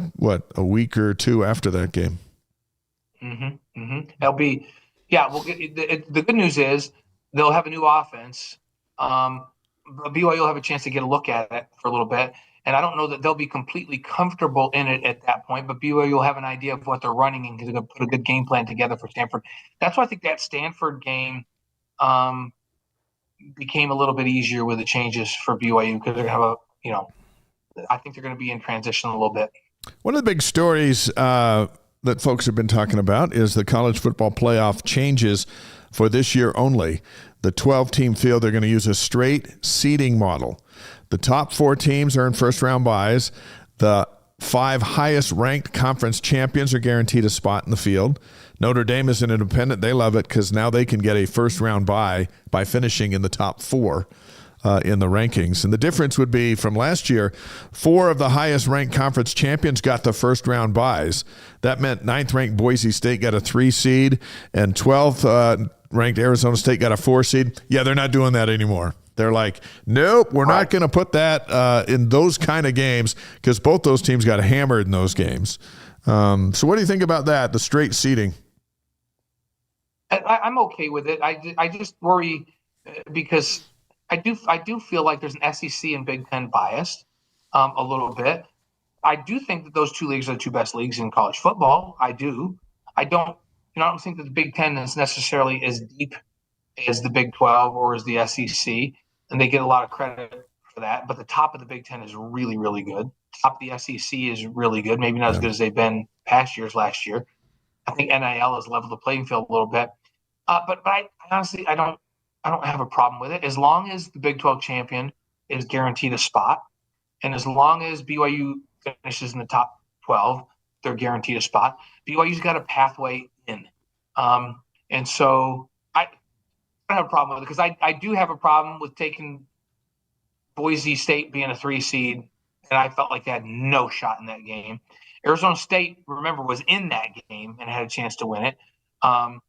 week or two after that game. Mm-hmm. Mm-hmm. It'll be, the good news is they'll have a new offense. BYU will have a chance to get a look at it for a little bit. And I don't know that they'll be completely comfortable in it at that point, but BYU will have an idea of what they're running and going to put a good game plan together for Stanford. That's why I think that Stanford game became a little bit easier with the changes for BYU because they're going to have I think they're going to be in transition a little bit. One of the big stories that folks have been talking about is the college football playoff changes for this year only. The 12-team field, they're going to use a straight seeding model. The top 4 teams earn first-round byes. The 5 highest-ranked conference champions are guaranteed a spot in the field. Notre Dame is an independent. They love it because now they can get a first-round bye by finishing in the top 4 in the rankings. And the difference would be from last year, 4 of the highest-ranked conference champions got the first-round byes. That meant 9th-ranked Boise State got a 3 seed, and 12th ranked Arizona State got a 4 seed. Yeah, they're not doing that anymore. They're like, nope, we're not going to put that in those kind of games because both those teams got hammered in those games. So what do you think about that, the straight seeding? I'm okay with it. I just worry because I do feel like there's an SEC and Big Ten bias a little bit. I do think that those 2 leagues are the 2 best leagues in college football. I do. I don't think that the Big Ten is necessarily as deep as the Big 12 or as the SEC, and they get a lot of credit for that. But the top of the Big Ten is really, really good. Top of the SEC is really good. Maybe not as good as they've been past years. Last year, I think NIL has leveled the playing field a little bit. But I honestly, I don't have a problem with it as long as the Big 12 champion is guaranteed a spot, and as long as BYU finishes in the top 12, they're guaranteed a spot. BYU's got a pathway in, and so I don't have a problem with it because I do have a problem with taking Boise State being a 3 seed, and I felt like they had no shot in that game. Arizona State, remember, was in that game and had a chance to win it. I'm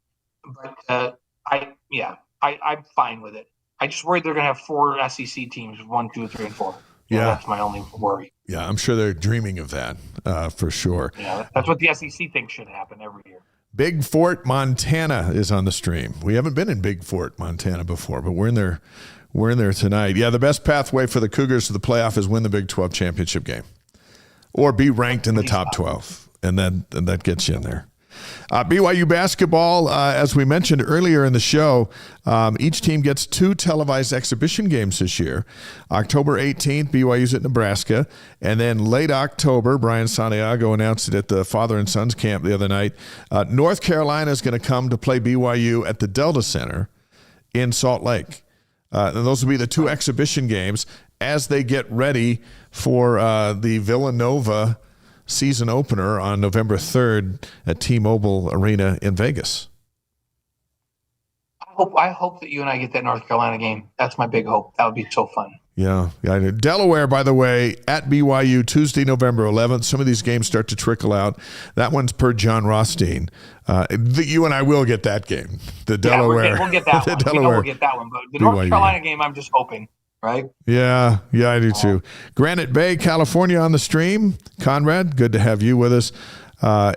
fine with it. I just worried they're going to have 4 SEC teams, 1, 2, 3, and 4. Yeah, that's my only worry. Yeah, I'm sure they're dreaming of that for sure. Yeah, that's what the SEC thinks should happen every year. Big Fort, Montana is on the stream. We haven't been in Big Fort, Montana before, but we're in there. We're in there tonight. Yeah, the best pathway for the Cougars to the playoff is win the Big 12 championship game, or be ranked in the top 12, and that gets you in there. BYU basketball, as we mentioned earlier in the show, each team gets 2 televised exhibition games this year. October 18th, BYU's at Nebraska. And then late October, Brian Santiago announced it at the Father and Sons camp the other night. North Carolina is going to come to play BYU at the Delta Center in Salt Lake. And those will be the 2 exhibition games as they get ready for the Villanova season opener on November 3rd at T-Mobile Arena in Vegas. I hope that you and I get that North Carolina game. That's my big hope. That would be so fun. Yeah. Delaware, by the way, at BYU Tuesday, November 11th. Some of these games start to trickle out. That one's per John Rothstein. You and I will get that game. The Delaware. We'll get that one. We'll get that one. But the BYU. North Carolina game, I'm just hoping. Right? Yeah, I do too. Granite Bay, California on the stream. Conrad, good to have you with us.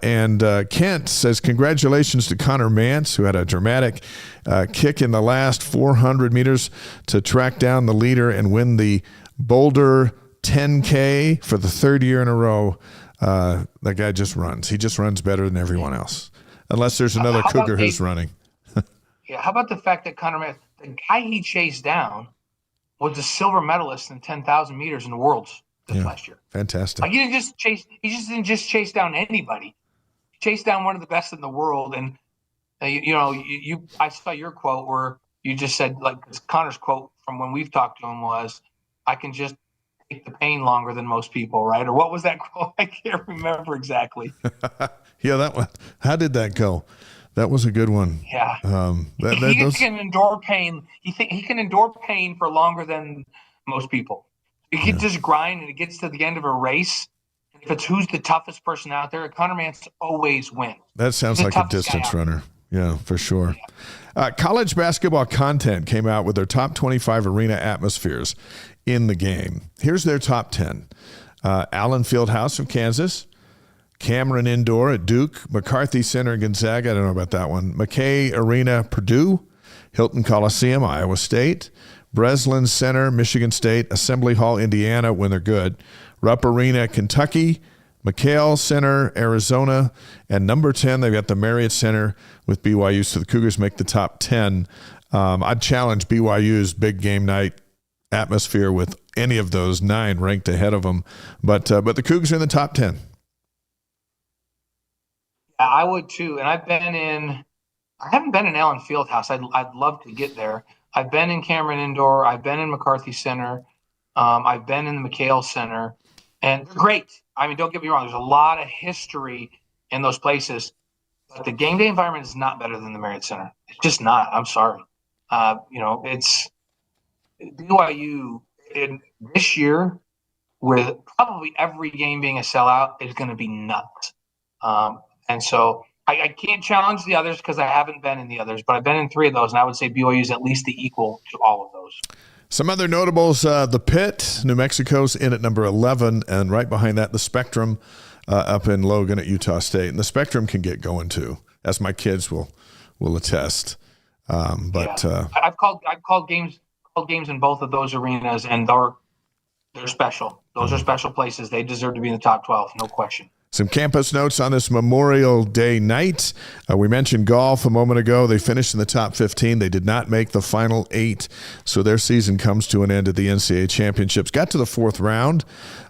And Kent says, congratulations to Connor Mance, who had a dramatic kick in the last 400 meters to track down the leader and win the Boulder 10K for the 3rd year in a row. That guy just runs. He just runs better than everyone else, unless there's another Cougar who's running. Yeah, how about the fact that Connor Mance, the guy he chased down, was the silver medalist in 10,000 meters in the Worlds last year. Fantastic. Like he just didn't just chase down anybody. He chased down one of the best in the world. And I saw your quote where you just said, like, Connor's quote from when we've talked to him was, "I can just take the pain longer than most people," right? Or what was that quote? I can't remember exactly. Yeah, that one. How did that go? That was a good one. Yeah. He can endure pain. He can endure pain for longer than most people. He can just grind, and it gets to the end of a race. And if it's who's the toughest person out there, Connor Mance always wins. That sounds like a distance runner. Yeah, for sure. College basketball content came out with their top 25 arena atmospheres in the game. Here's their top 10. Allen Fieldhouse of Kansas, Cameron Indoor at Duke, McCarthy Center Gonzaga, I don't know about that one, McCae Arena Purdue, Hilton Coliseum Iowa State, Breslin Center Michigan State, Assembly Hall Indiana when they're good, Rupp Arena Kentucky, McHale Center, Arizona, and number 10, they've got the Marriott Center with BYU, so the Cougars make the top 10. I'd challenge BYU's big game night atmosphere with any of those 9 ranked ahead of them, but the Cougars are in the top 10. I would too, and I haven't been in Allen Fieldhouse. I'd love to get there. I've been in Cameron Indoor. I've been in McCarthy Center. I've been in the McHale Center, and they're great. I mean, don't get me wrong. There's a lot of history in those places, but the game day environment is not better than the Marriott Center. It's just not. I'm sorry. It's BYU in this year with probably every game being a sellout is going to be nuts. And so I can't challenge the others because I haven't been in the others, but I've been in 3 of those, and I would say BYU is at least the equal to all of those. Some other notables, the Pit, New Mexico's in at number 11, and right behind that, the Spectrum up in Logan at Utah State. And the Spectrum can get going too, as my kids will attest. I've called games in both of those arenas, and they're special. Those are special places. They deserve to be in the top 12, no question. Some campus notes on this Memorial Day night. We mentioned golf a moment ago. They finished in the top 15. They did not make the final 8, so their season comes to an end at the NCAA championships. Got to the 4th round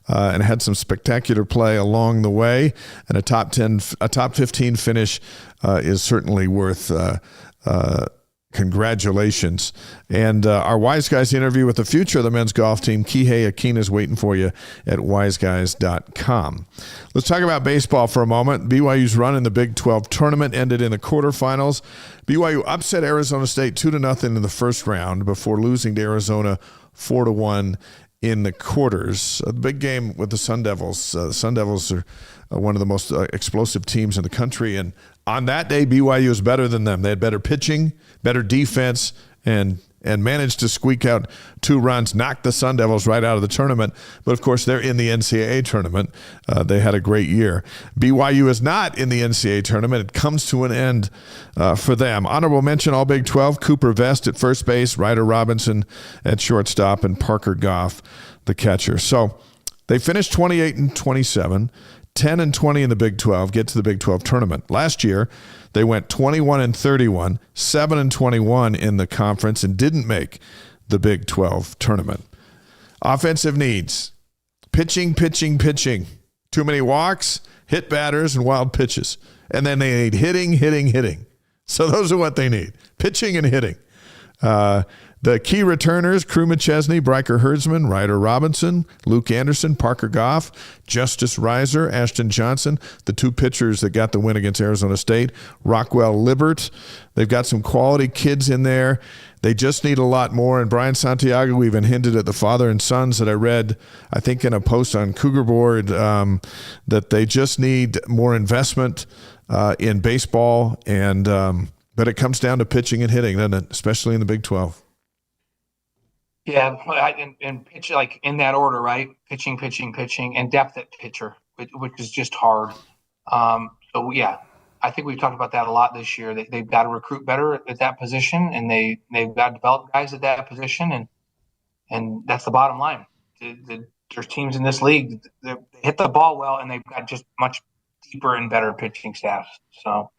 and had some spectacular play along the way. And a top 15 finish is certainly worth congratulations. And our Wise Guys interview with the future of the men's golf team, Kihei Akina, is waiting for you at wiseguys.com. Let's talk about baseball for a moment. BYU's run in the Big 12 tournament ended in the quarterfinals. BYU upset Arizona State 2-0 in the first round before losing to Arizona 4-1 in the quarters. A big game with the Sun Devils. The Sun Devils are one of the most explosive teams in the country, and on that day, BYU was better than them. They had better pitching, better defense, and managed to squeak out 2 runs, knock the Sun Devils right out of the tournament. But, of course, they're in the NCAA tournament. They had a great year. BYU is not in the NCAA tournament. It comes to an end for them. Honorable mention, all Big 12, Cooper Vest at first base, Ryder Robinson at shortstop, and Parker Goff, the catcher. So they finished 28-27. 10-20 in the Big 12, get to the Big 12 tournament. Last year, they went 21-31, 7-21 in the conference, and didn't make the Big 12 tournament. Offensive needs: pitching. Too many walks, hit batters, and wild pitches. And then they need hitting. So those are what they need: pitching and hitting. The key returners: Crew McChesney, Bryker Herdsman, Ryder Robinson, Luke Anderson, Parker Goff, Justice Reiser, Ashton Johnson, the 2 pitchers that got the win against Arizona State, Rockwell Libert. They've got some quality kids in there. They just need a lot more. And Brian Santiago even hinted at the father and sons that I read, I think in a post on Cougar Board, that they just need more investment in baseball. But it comes down to pitching and hitting, doesn't it? Especially in the Big 12. Yeah, and pitch like in that order, right? Pitching, and depth at pitcher, which is just hard. So yeah, I think we've talked about that a lot this year. They've got to recruit better at that position, and they've got to develop guys at that position, and that's the bottom line. There's teams in this league that hit the ball well, and they've got just much deeper and better pitching staffs. So.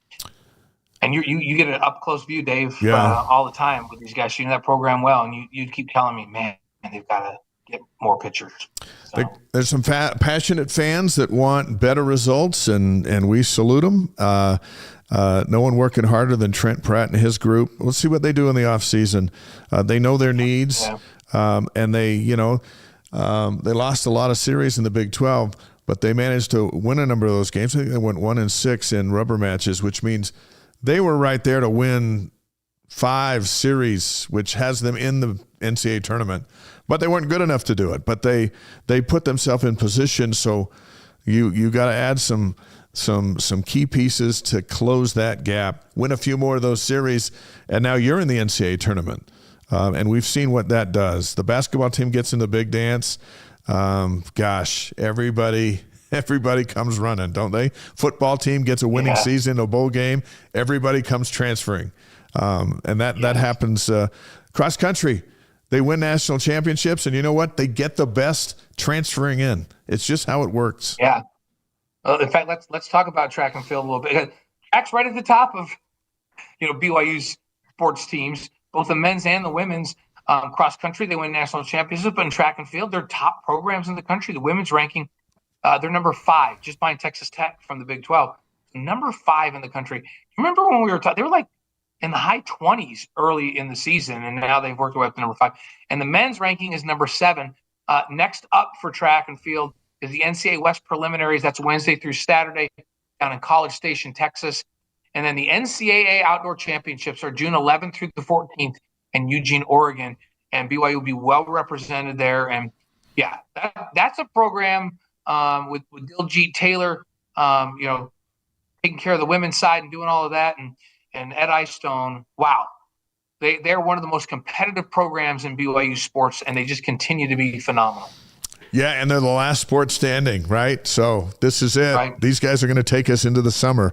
And you get an up close view, Dave, all the time with these guys shooting that program well, and you keep telling me, man, they've got to get more pitchers. So. There's some passionate fans that want better results, and we salute them. No one working harder than Trent Pratt and his group. We'll see what they do in the offseason. They know their needs, and they lost a lot of series in the Big 12, but they managed to win a number of those games. I think they went 1-6 in rubber matches, which means they were right there to win 5 series, which has them in the NCAA tournament. But they weren't good enough to do it. But they put themselves in position, so you got to add some some key pieces to close that gap, win a few more of those series, and now you're in the NCAA tournament. And we've seen what that does. The basketball team gets in the big dance. Everybody comes running, don't they? Football team gets a winning season, a bowl game. Everybody comes transferring. And that happens cross country. They win national championships, and you know what? They get the best transferring in. It's just how it works. Yeah. In fact, let's talk about track and field a little bit. Track's right at the top of BYU's sports teams, both the men's and the women's. Cross country, they win national championships, but in track and field, they're top programs in the country. The women's ranking, they're number 5, just behind Texas Tech from the Big 12. Number 5 in the country. Remember when we were talking? They were like in the high 20s early in the season, and now they've worked their way up to number 5. And the men's ranking is number 7. Next up for track and field is the NCAA West preliminaries. That's Wednesday through Saturday down in College Station, Texas. And then the NCAA Outdoor Championships are June 11th through the 14th in Eugene, Oregon. And BYU will be well represented there. And, that's a program with Diljit Taylor, taking care of the women's side and doing all of that. And Ed Eyestone, wow. They're one of the most competitive programs in BYU sports, and they just continue to be phenomenal. Yeah, and they're the last sport standing, right? So this is it. Right. These guys are going to take us into the summer.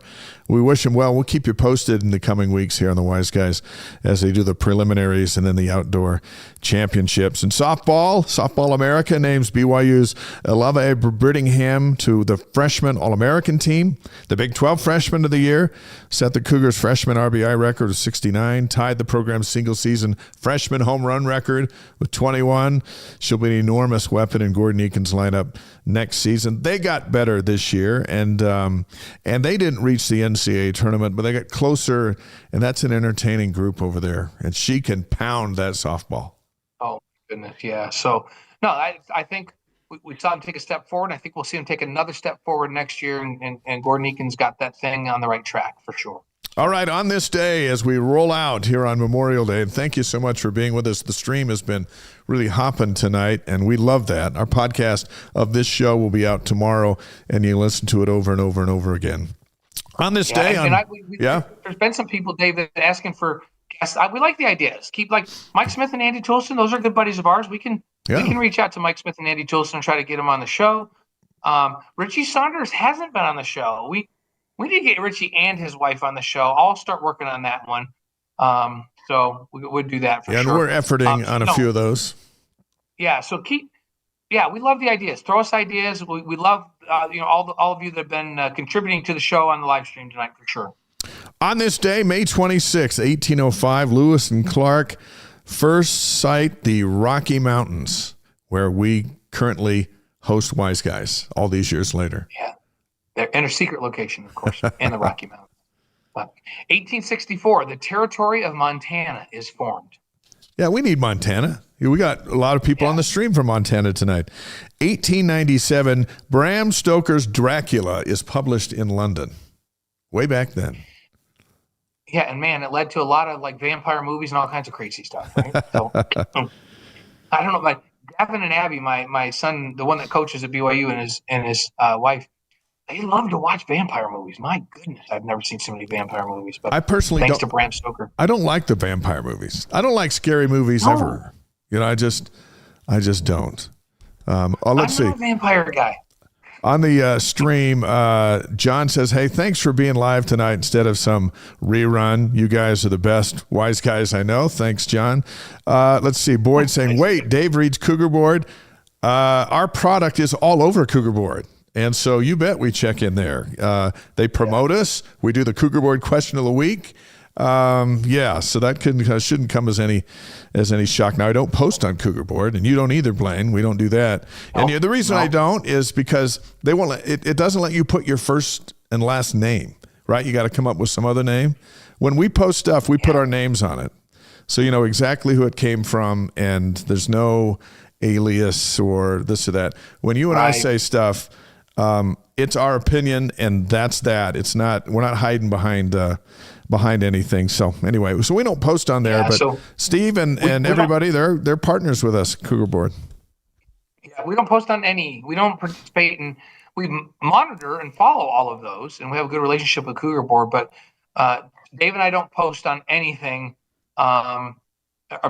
We wish them well. We'll keep you posted in the coming weeks here on the Wise Guys as they do the preliminaries and then the outdoor championships. And Softball America names BYU's Alava Brittingham to the freshman All-American team. The Big 12 freshman of the year set the Cougars freshman RBI record of 69, tied the program's single-season freshman home run record with 21. She'll be an enormous weapon in Gordon Eakin's lineup next season. They got better this year, and they didn't reach the NCAA tournament, but they got closer, and that's an entertaining group over there, and she can pound that softball. Oh, goodness, yeah. So, no, I think we saw him take a step forward, and I think we'll see him take another step forward next year, and Gordon Eakin's got that thing on the right track for sure. All right, on this day, as we roll out here on Memorial Day, and thank you so much for being with us. The stream has been really hopping tonight, and we love that. Our podcast of this show will be out tomorrow, and you listen to it over and over and over again. On this day, there's been some people, Dave, that are asking for guests. We like the ideas. Keep like Mike Smith and Andy Toolson. Those are good buddies of ours. We can reach out to Mike Smith and Andy Toolson and try to get them on the show. Richie Saunders hasn't been on the show. We need to get Richie and his wife on the show. I'll start working on that one. So we would do that for sure. And we're efforting on a few of those. Yeah. So we love the ideas. Throw us ideas. We love, all of you that have been contributing to the show on the live stream tonight for sure. On this day, May 26, 1805, Lewis and Clark first sight the Rocky Mountains, where we currently host Wise Guys all these years later. Yeah. They're in a secret location, of course, in the Rocky Mountains. But 1864, the territory of Montana is formed. Yeah, we need Montana. We got a lot of people on the stream from Montana tonight. 1897, Bram Stoker's Dracula is published in London. Way back then. Yeah, and man, it led to a lot of like vampire movies and all kinds of crazy stuff, right? So I don't know, but Gavin and Abby, my son, the one that coaches at BYU, and his wife, they love to watch vampire movies. My goodness, I've never seen so many vampire movies. But I personally thanks to Bram Stoker. I don't like the vampire movies. I don't like scary movies ever. I just don't. Let's see. I'm not a vampire guy. On the stream, John says, hey, thanks for being live tonight instead of some rerun. You guys are the best Wise Guys I know. Thanks, John. Let's see. Boyd saying, wait, Dave reads Cougar Board. Our product is all over Cougar Board. And so you bet we check in there. They promote us. We do the Cougar Board question of the week. So that shouldn't come as any shock. Now, I don't post on Cougar Board, and you don't either, Blaine. We don't do that. And the reason I don't is because they won't. It doesn't let you put your first and last name, right? You got to come up with some other name. When we post stuff, we put our names on it, so you know exactly who it came from, and there's no alias or this or that. When you and I say stuff, it's our opinion, and that's that. It's not. We're not hiding behind anything. So anyway, we don't post on there, but Steve and everybody, they're partners with us, Cougar Board. Yeah, we don't post on any. We don't participate in. we monitor and follow all of those, and we have a good relationship with Cougar Board. But Dave and I don't post on anything, or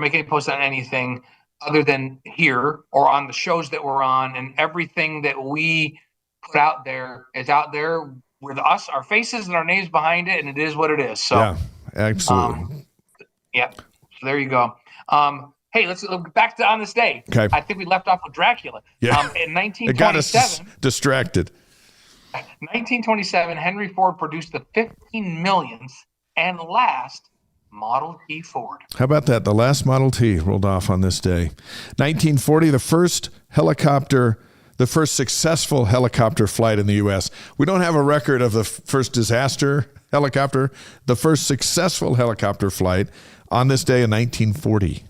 make any posts on anything other than here or on the shows that we're on, and everything that we put out there is out there with us, our faces and our names behind it, and it is what it is. So yeah, absolutely. Yeah. So there you go. Hey, let's look back to on this day. Okay. I think we left off with Dracula. Yeah. In 1927, it got us distracted. 1927, Henry Ford produced the 15 millionth and last Model T Ford. How about that? The last Model T rolled off on this day. 1940, the first successful helicopter flight in the U.S. We don't have a record of the first disaster helicopter. The first successful helicopter flight on this day in 1940.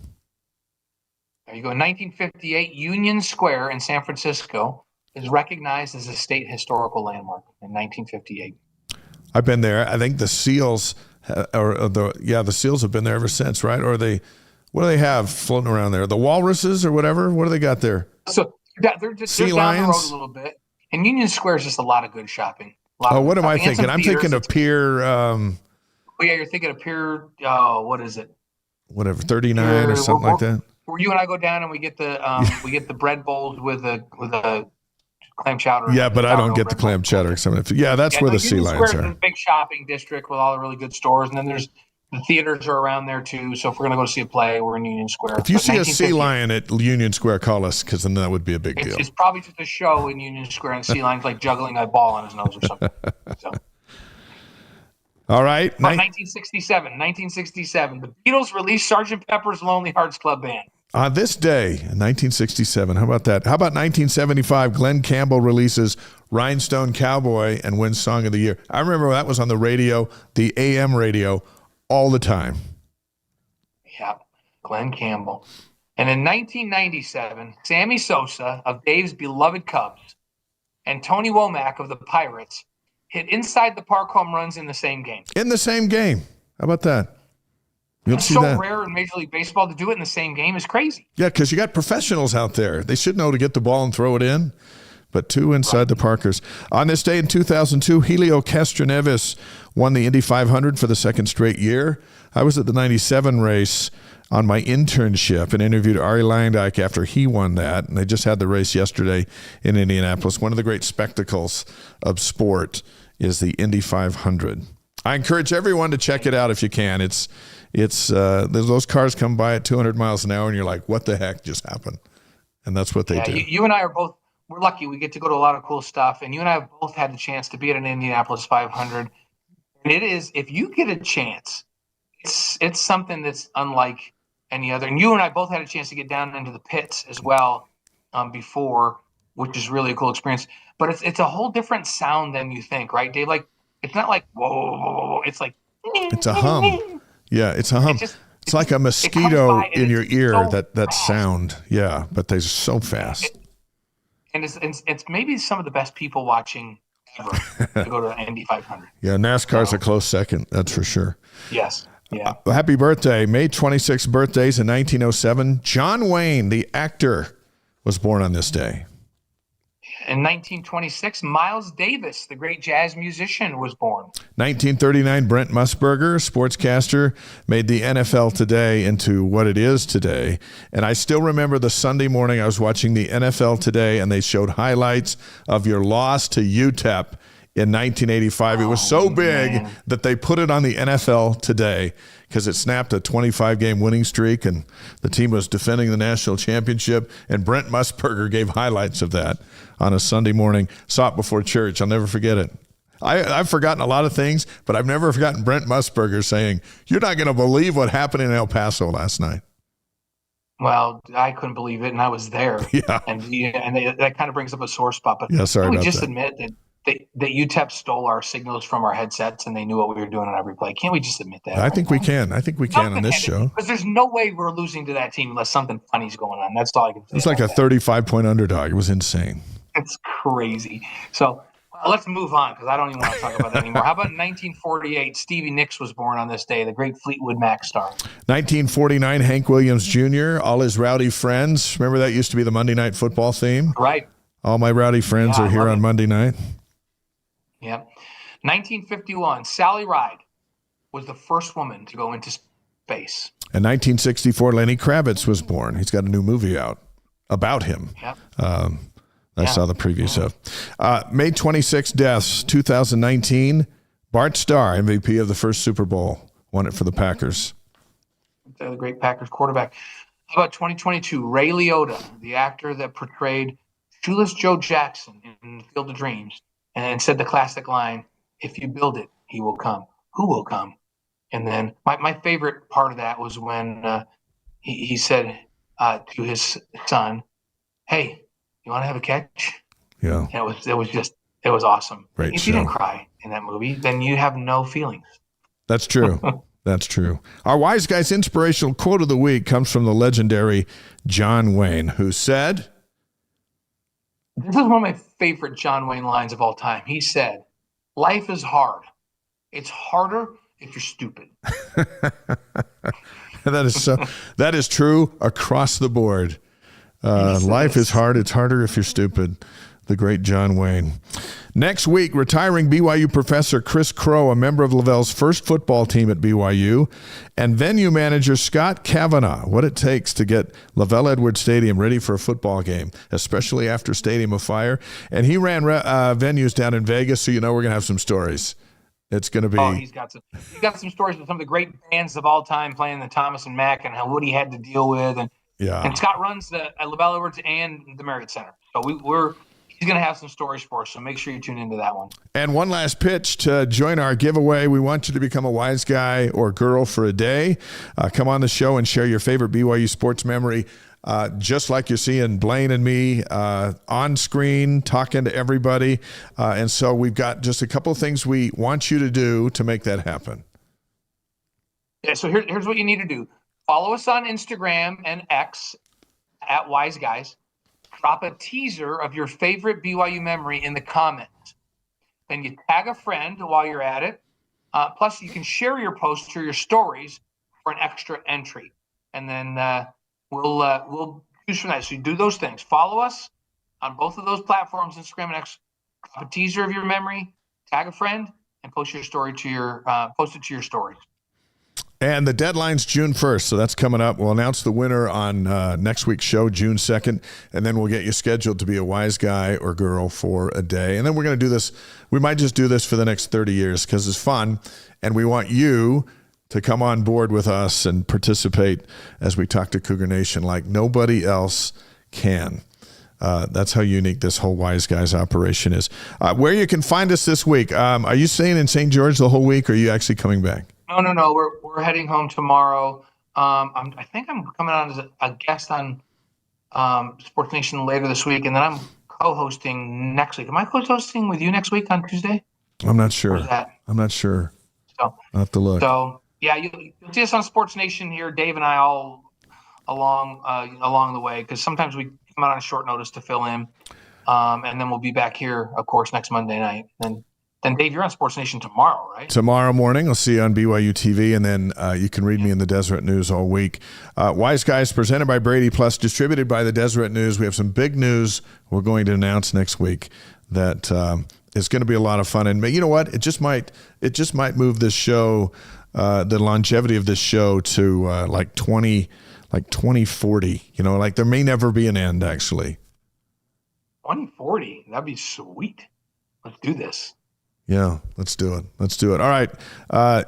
There you go. In 1958, Union Square in San Francisco is recognized as a state historical landmark in 1958. I've been there. I think the seals, the seals have been there ever since, right? Or what do they have floating around there? The walruses or whatever? What do they got there? So they're down the road a little bit. And Union Square is just a lot of good shopping. What am I thinking? I'm thinking of Pier. Yeah, you're thinking of Pier. What is it? Whatever, 39 or something like that. Where you and I go down and we get the bread bowls with a clam chowder. Yeah, but I don't get the clam chowder. That's where the sea lions are. It's a big shopping district with all the really good stores, and then there's the theaters are around there too. So if we're gonna go see a play, we're in Union Square. If you see a sea lion at Union Square, call us, because then that would be a big deal. It's probably just a show in Union Square, and the sea lion's like juggling a ball on his nose or something. So. All right. 1967. The Beatles released Sgt. Pepper's Lonely Hearts Club Band. On this day, in 1967, how about that? How about 1975? Glenn Campbell releases Rhinestone Cowboy and wins Song of the Year. I remember that was on the radio, the AM radio, all the time. Yeah, Glenn Campbell. And in 1997, Sammy Sosa of Dave's beloved Cubs and Tony Womack of the Pirates hit inside the park home runs in the same game. In the same game. How about that? It's so rare in Major League Baseball to do it in the same game is crazy. Yeah, because you got professionals out there. They should know to get the ball and throw it in. But two inside the Parkers. On this day in 2002, Helio Castroneves won the Indy 500 for the second straight year. I was at the 97 race on my internship and interviewed Arie Luyendyk after he won that. And they just had the race yesterday in Indianapolis. One of the great spectacles of sport is the Indy 500. I encourage everyone to check it out if you can. It's those cars come by at 200 miles an hour and you're like, what the heck just happened? And that's what they do. You and I are both, we're lucky. We get to go to a lot of cool stuff. And you and I have both had the chance to be at an Indianapolis 500. And it is, if you get a chance, it's something that's unlike any other. And you and I both had a chance to get down into the pits as well before, which is really a cool experience. But it's a whole different sound than you think, right, Dave? Like, it's not like, whoa. It's like. It's a hum. Yeah, it's a hum. It's like a mosquito in your ear, so that sound. Yeah, but they're so fast. And it's maybe some of the best people watching ever to go to Indy 500. Yeah, NASCAR's a close second, that's for sure. Yes, yeah. Happy birthday. May 26th birthdays in 1907. John Wayne, the actor, was born on this day. In 1926, Miles Davis, the great jazz musician, was born. 1939, Brent Musburger, sportscaster, made the NFL Today into what it is today. And I still remember the Sunday morning I was watching the NFL Today, and they showed highlights of your loss to UTEP in 1985. It was so big that they put it on the NFL Today because it snapped a 25-game winning streak, and the team was defending the national championship, and Brent Musburger gave highlights of that on a Sunday morning. Saw it before church. I'll never forget it. I've forgotten a lot of things, but I've never forgotten Brent Musburger saying, "You're not going to believe what happened in El Paso last night." Well, I couldn't believe it, and I was there. Yeah. And that kind of brings up a sore spot. But yeah, sorry about that. Admit that UTEP stole our signals from our headsets, and they knew what we were doing on every play. Can't we just admit that? I think we can. I think we can on this show. Because there's no way we're losing to that team unless something funny's going on. That's all I can say. It's like a 35-point underdog. It was insane. It's crazy. So let's move on because I don't even want to talk about that anymore. How about 1948? Stevie Nicks was born on this day, the great Fleetwood Mac star. 1949, Hank Williams Jr., All His Rowdy Friends. Remember that used to be the Monday Night Football theme? Right. All my rowdy friends are here on Monday night. Yeah. 1951, Sally Ride was the first woman to go into space. In 1964, Lenny Kravitz was born. He's got a new movie out about him. Yep. I saw the previews of. May 26 deaths, 2019. Bart Starr, MVP of the first Super Bowl, won it for the Packers. The great Packers quarterback. How about 2022? Ray Liotta, the actor that portrayed Shoeless Joe Jackson in Field of Dreams, and said the classic line, "If you build it, he will come. Who will come?" And then my favorite part of that was when he said to his son, "Hey, you want to have a catch?" Yeah. And it was awesome. Great if show. you didn't cry in that movie, then you have no feelings. That's true. That's true. Our Wise Guys inspirational quote of the week comes from the legendary John Wayne, who said, this is one of my favorite John Wayne lines of all time. He said, "Life is hard. It's harder if you're stupid." That is true across the board. Life is hard. It's harder if you're stupid. The great John Wayne. Next week, retiring BYU professor Chris Crow, a member of Lavelle's first football team at BYU, and venue manager Scott Kavanaugh, what it takes to get Lavelle Edwards Stadium ready for a football game, especially after Stadium of Fire. And he ran venues down in Vegas, so we're going to have some stories. It's going to be. Oh, he's got some stories with some of the great bands of all time playing the Thomas and Mack and what he had to deal with. And Scott runs the Lavelle Edwards and the Marriott Center. So he's going to have some stories for us, so make sure you tune into that one. And one last pitch to join our giveaway. We want you to become a Wise Guy or girl for a day. Come on the show and share your favorite BYU sports memory, just like you're seeing Blaine and me on screen talking to everybody. And so we've got just a couple of things we want you to do to make that happen. Yeah, so here's what you need to do. Follow us on Instagram and X at Wise Guys. Drop a teaser of your favorite BYU memory in the comments. Then you tag a friend while you're at it. Plus, you can share your posts or your stories for an extra entry. And then we'll choose from that. So you do those things. Follow us on both of those platforms, Instagram and X. Drop a teaser of your memory, tag a friend, and post it to your stories. And the deadline's June 1st, so that's coming up. We'll announce the winner on next week's show, June 2nd, and then we'll get you scheduled to be a Wise Guy or girl for a day. And then we're going to do this. We might just do this for the next 30 years because it's fun, and we want you to come on board with us and participate as we talk to Cougar Nation like nobody else can. That's how unique this whole Wise Guys operation is. Where you can find us this week, are you staying in St. George the whole week, or are you actually coming back? No. We're heading home tomorrow. I think I'm coming on as a guest on Sports Nation later this week, and then I'm co-hosting next week. Am I co-hosting with you next week on Tuesday? I'm not sure. I'm not sure. So I'll have to look. So yeah, you'll see us on Sports Nation here, Dave and I, all along the way, because sometimes we come out on short notice to fill in, and then we'll be back here, of course, next Monday night. Then, Dave, you're on Sports Nation tomorrow, right? Tomorrow morning. I'll see you on BYU TV, and then you can read me in the Deseret News all week. Wise Guys presented by Brady Plus, distributed by the Deseret News. We have some big news we're going to announce next week that is going to be a lot of fun. And you know what? It just might move this show, the longevity of this show to like 2040. There may never be an end, actually. 2040? That'd be sweet. Let's do this. Yeah, let's do it. All right.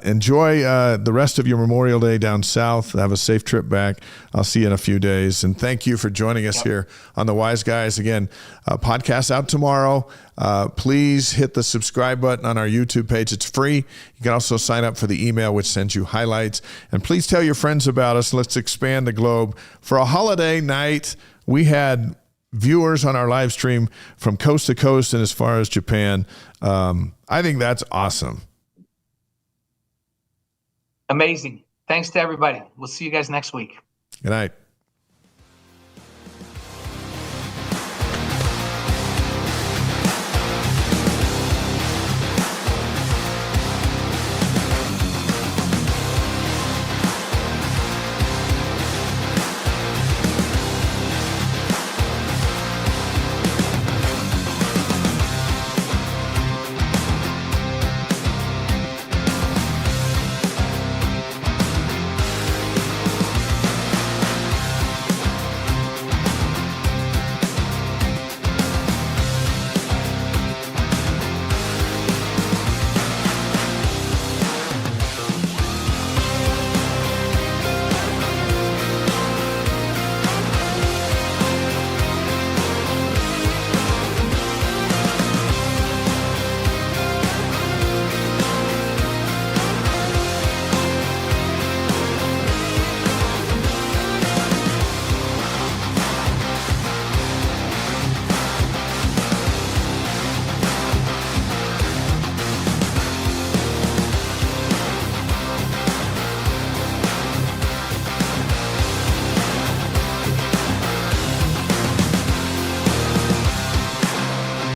Enjoy the rest of your Memorial Day down south. Have a safe trip back. I'll see you in a few days. And thank you for joining us here on the Wise Guys. Again, podcast out tomorrow. Please hit the subscribe button on our YouTube page. It's free. You can also sign up for the email, which sends you highlights. And please tell your friends about us. Let's expand the globe. For a holiday night, we had viewers on our live stream from coast to coast and as far as Japan. I think that's awesome. Amazing. Thanks to everybody. We'll see you guys next week. Good night.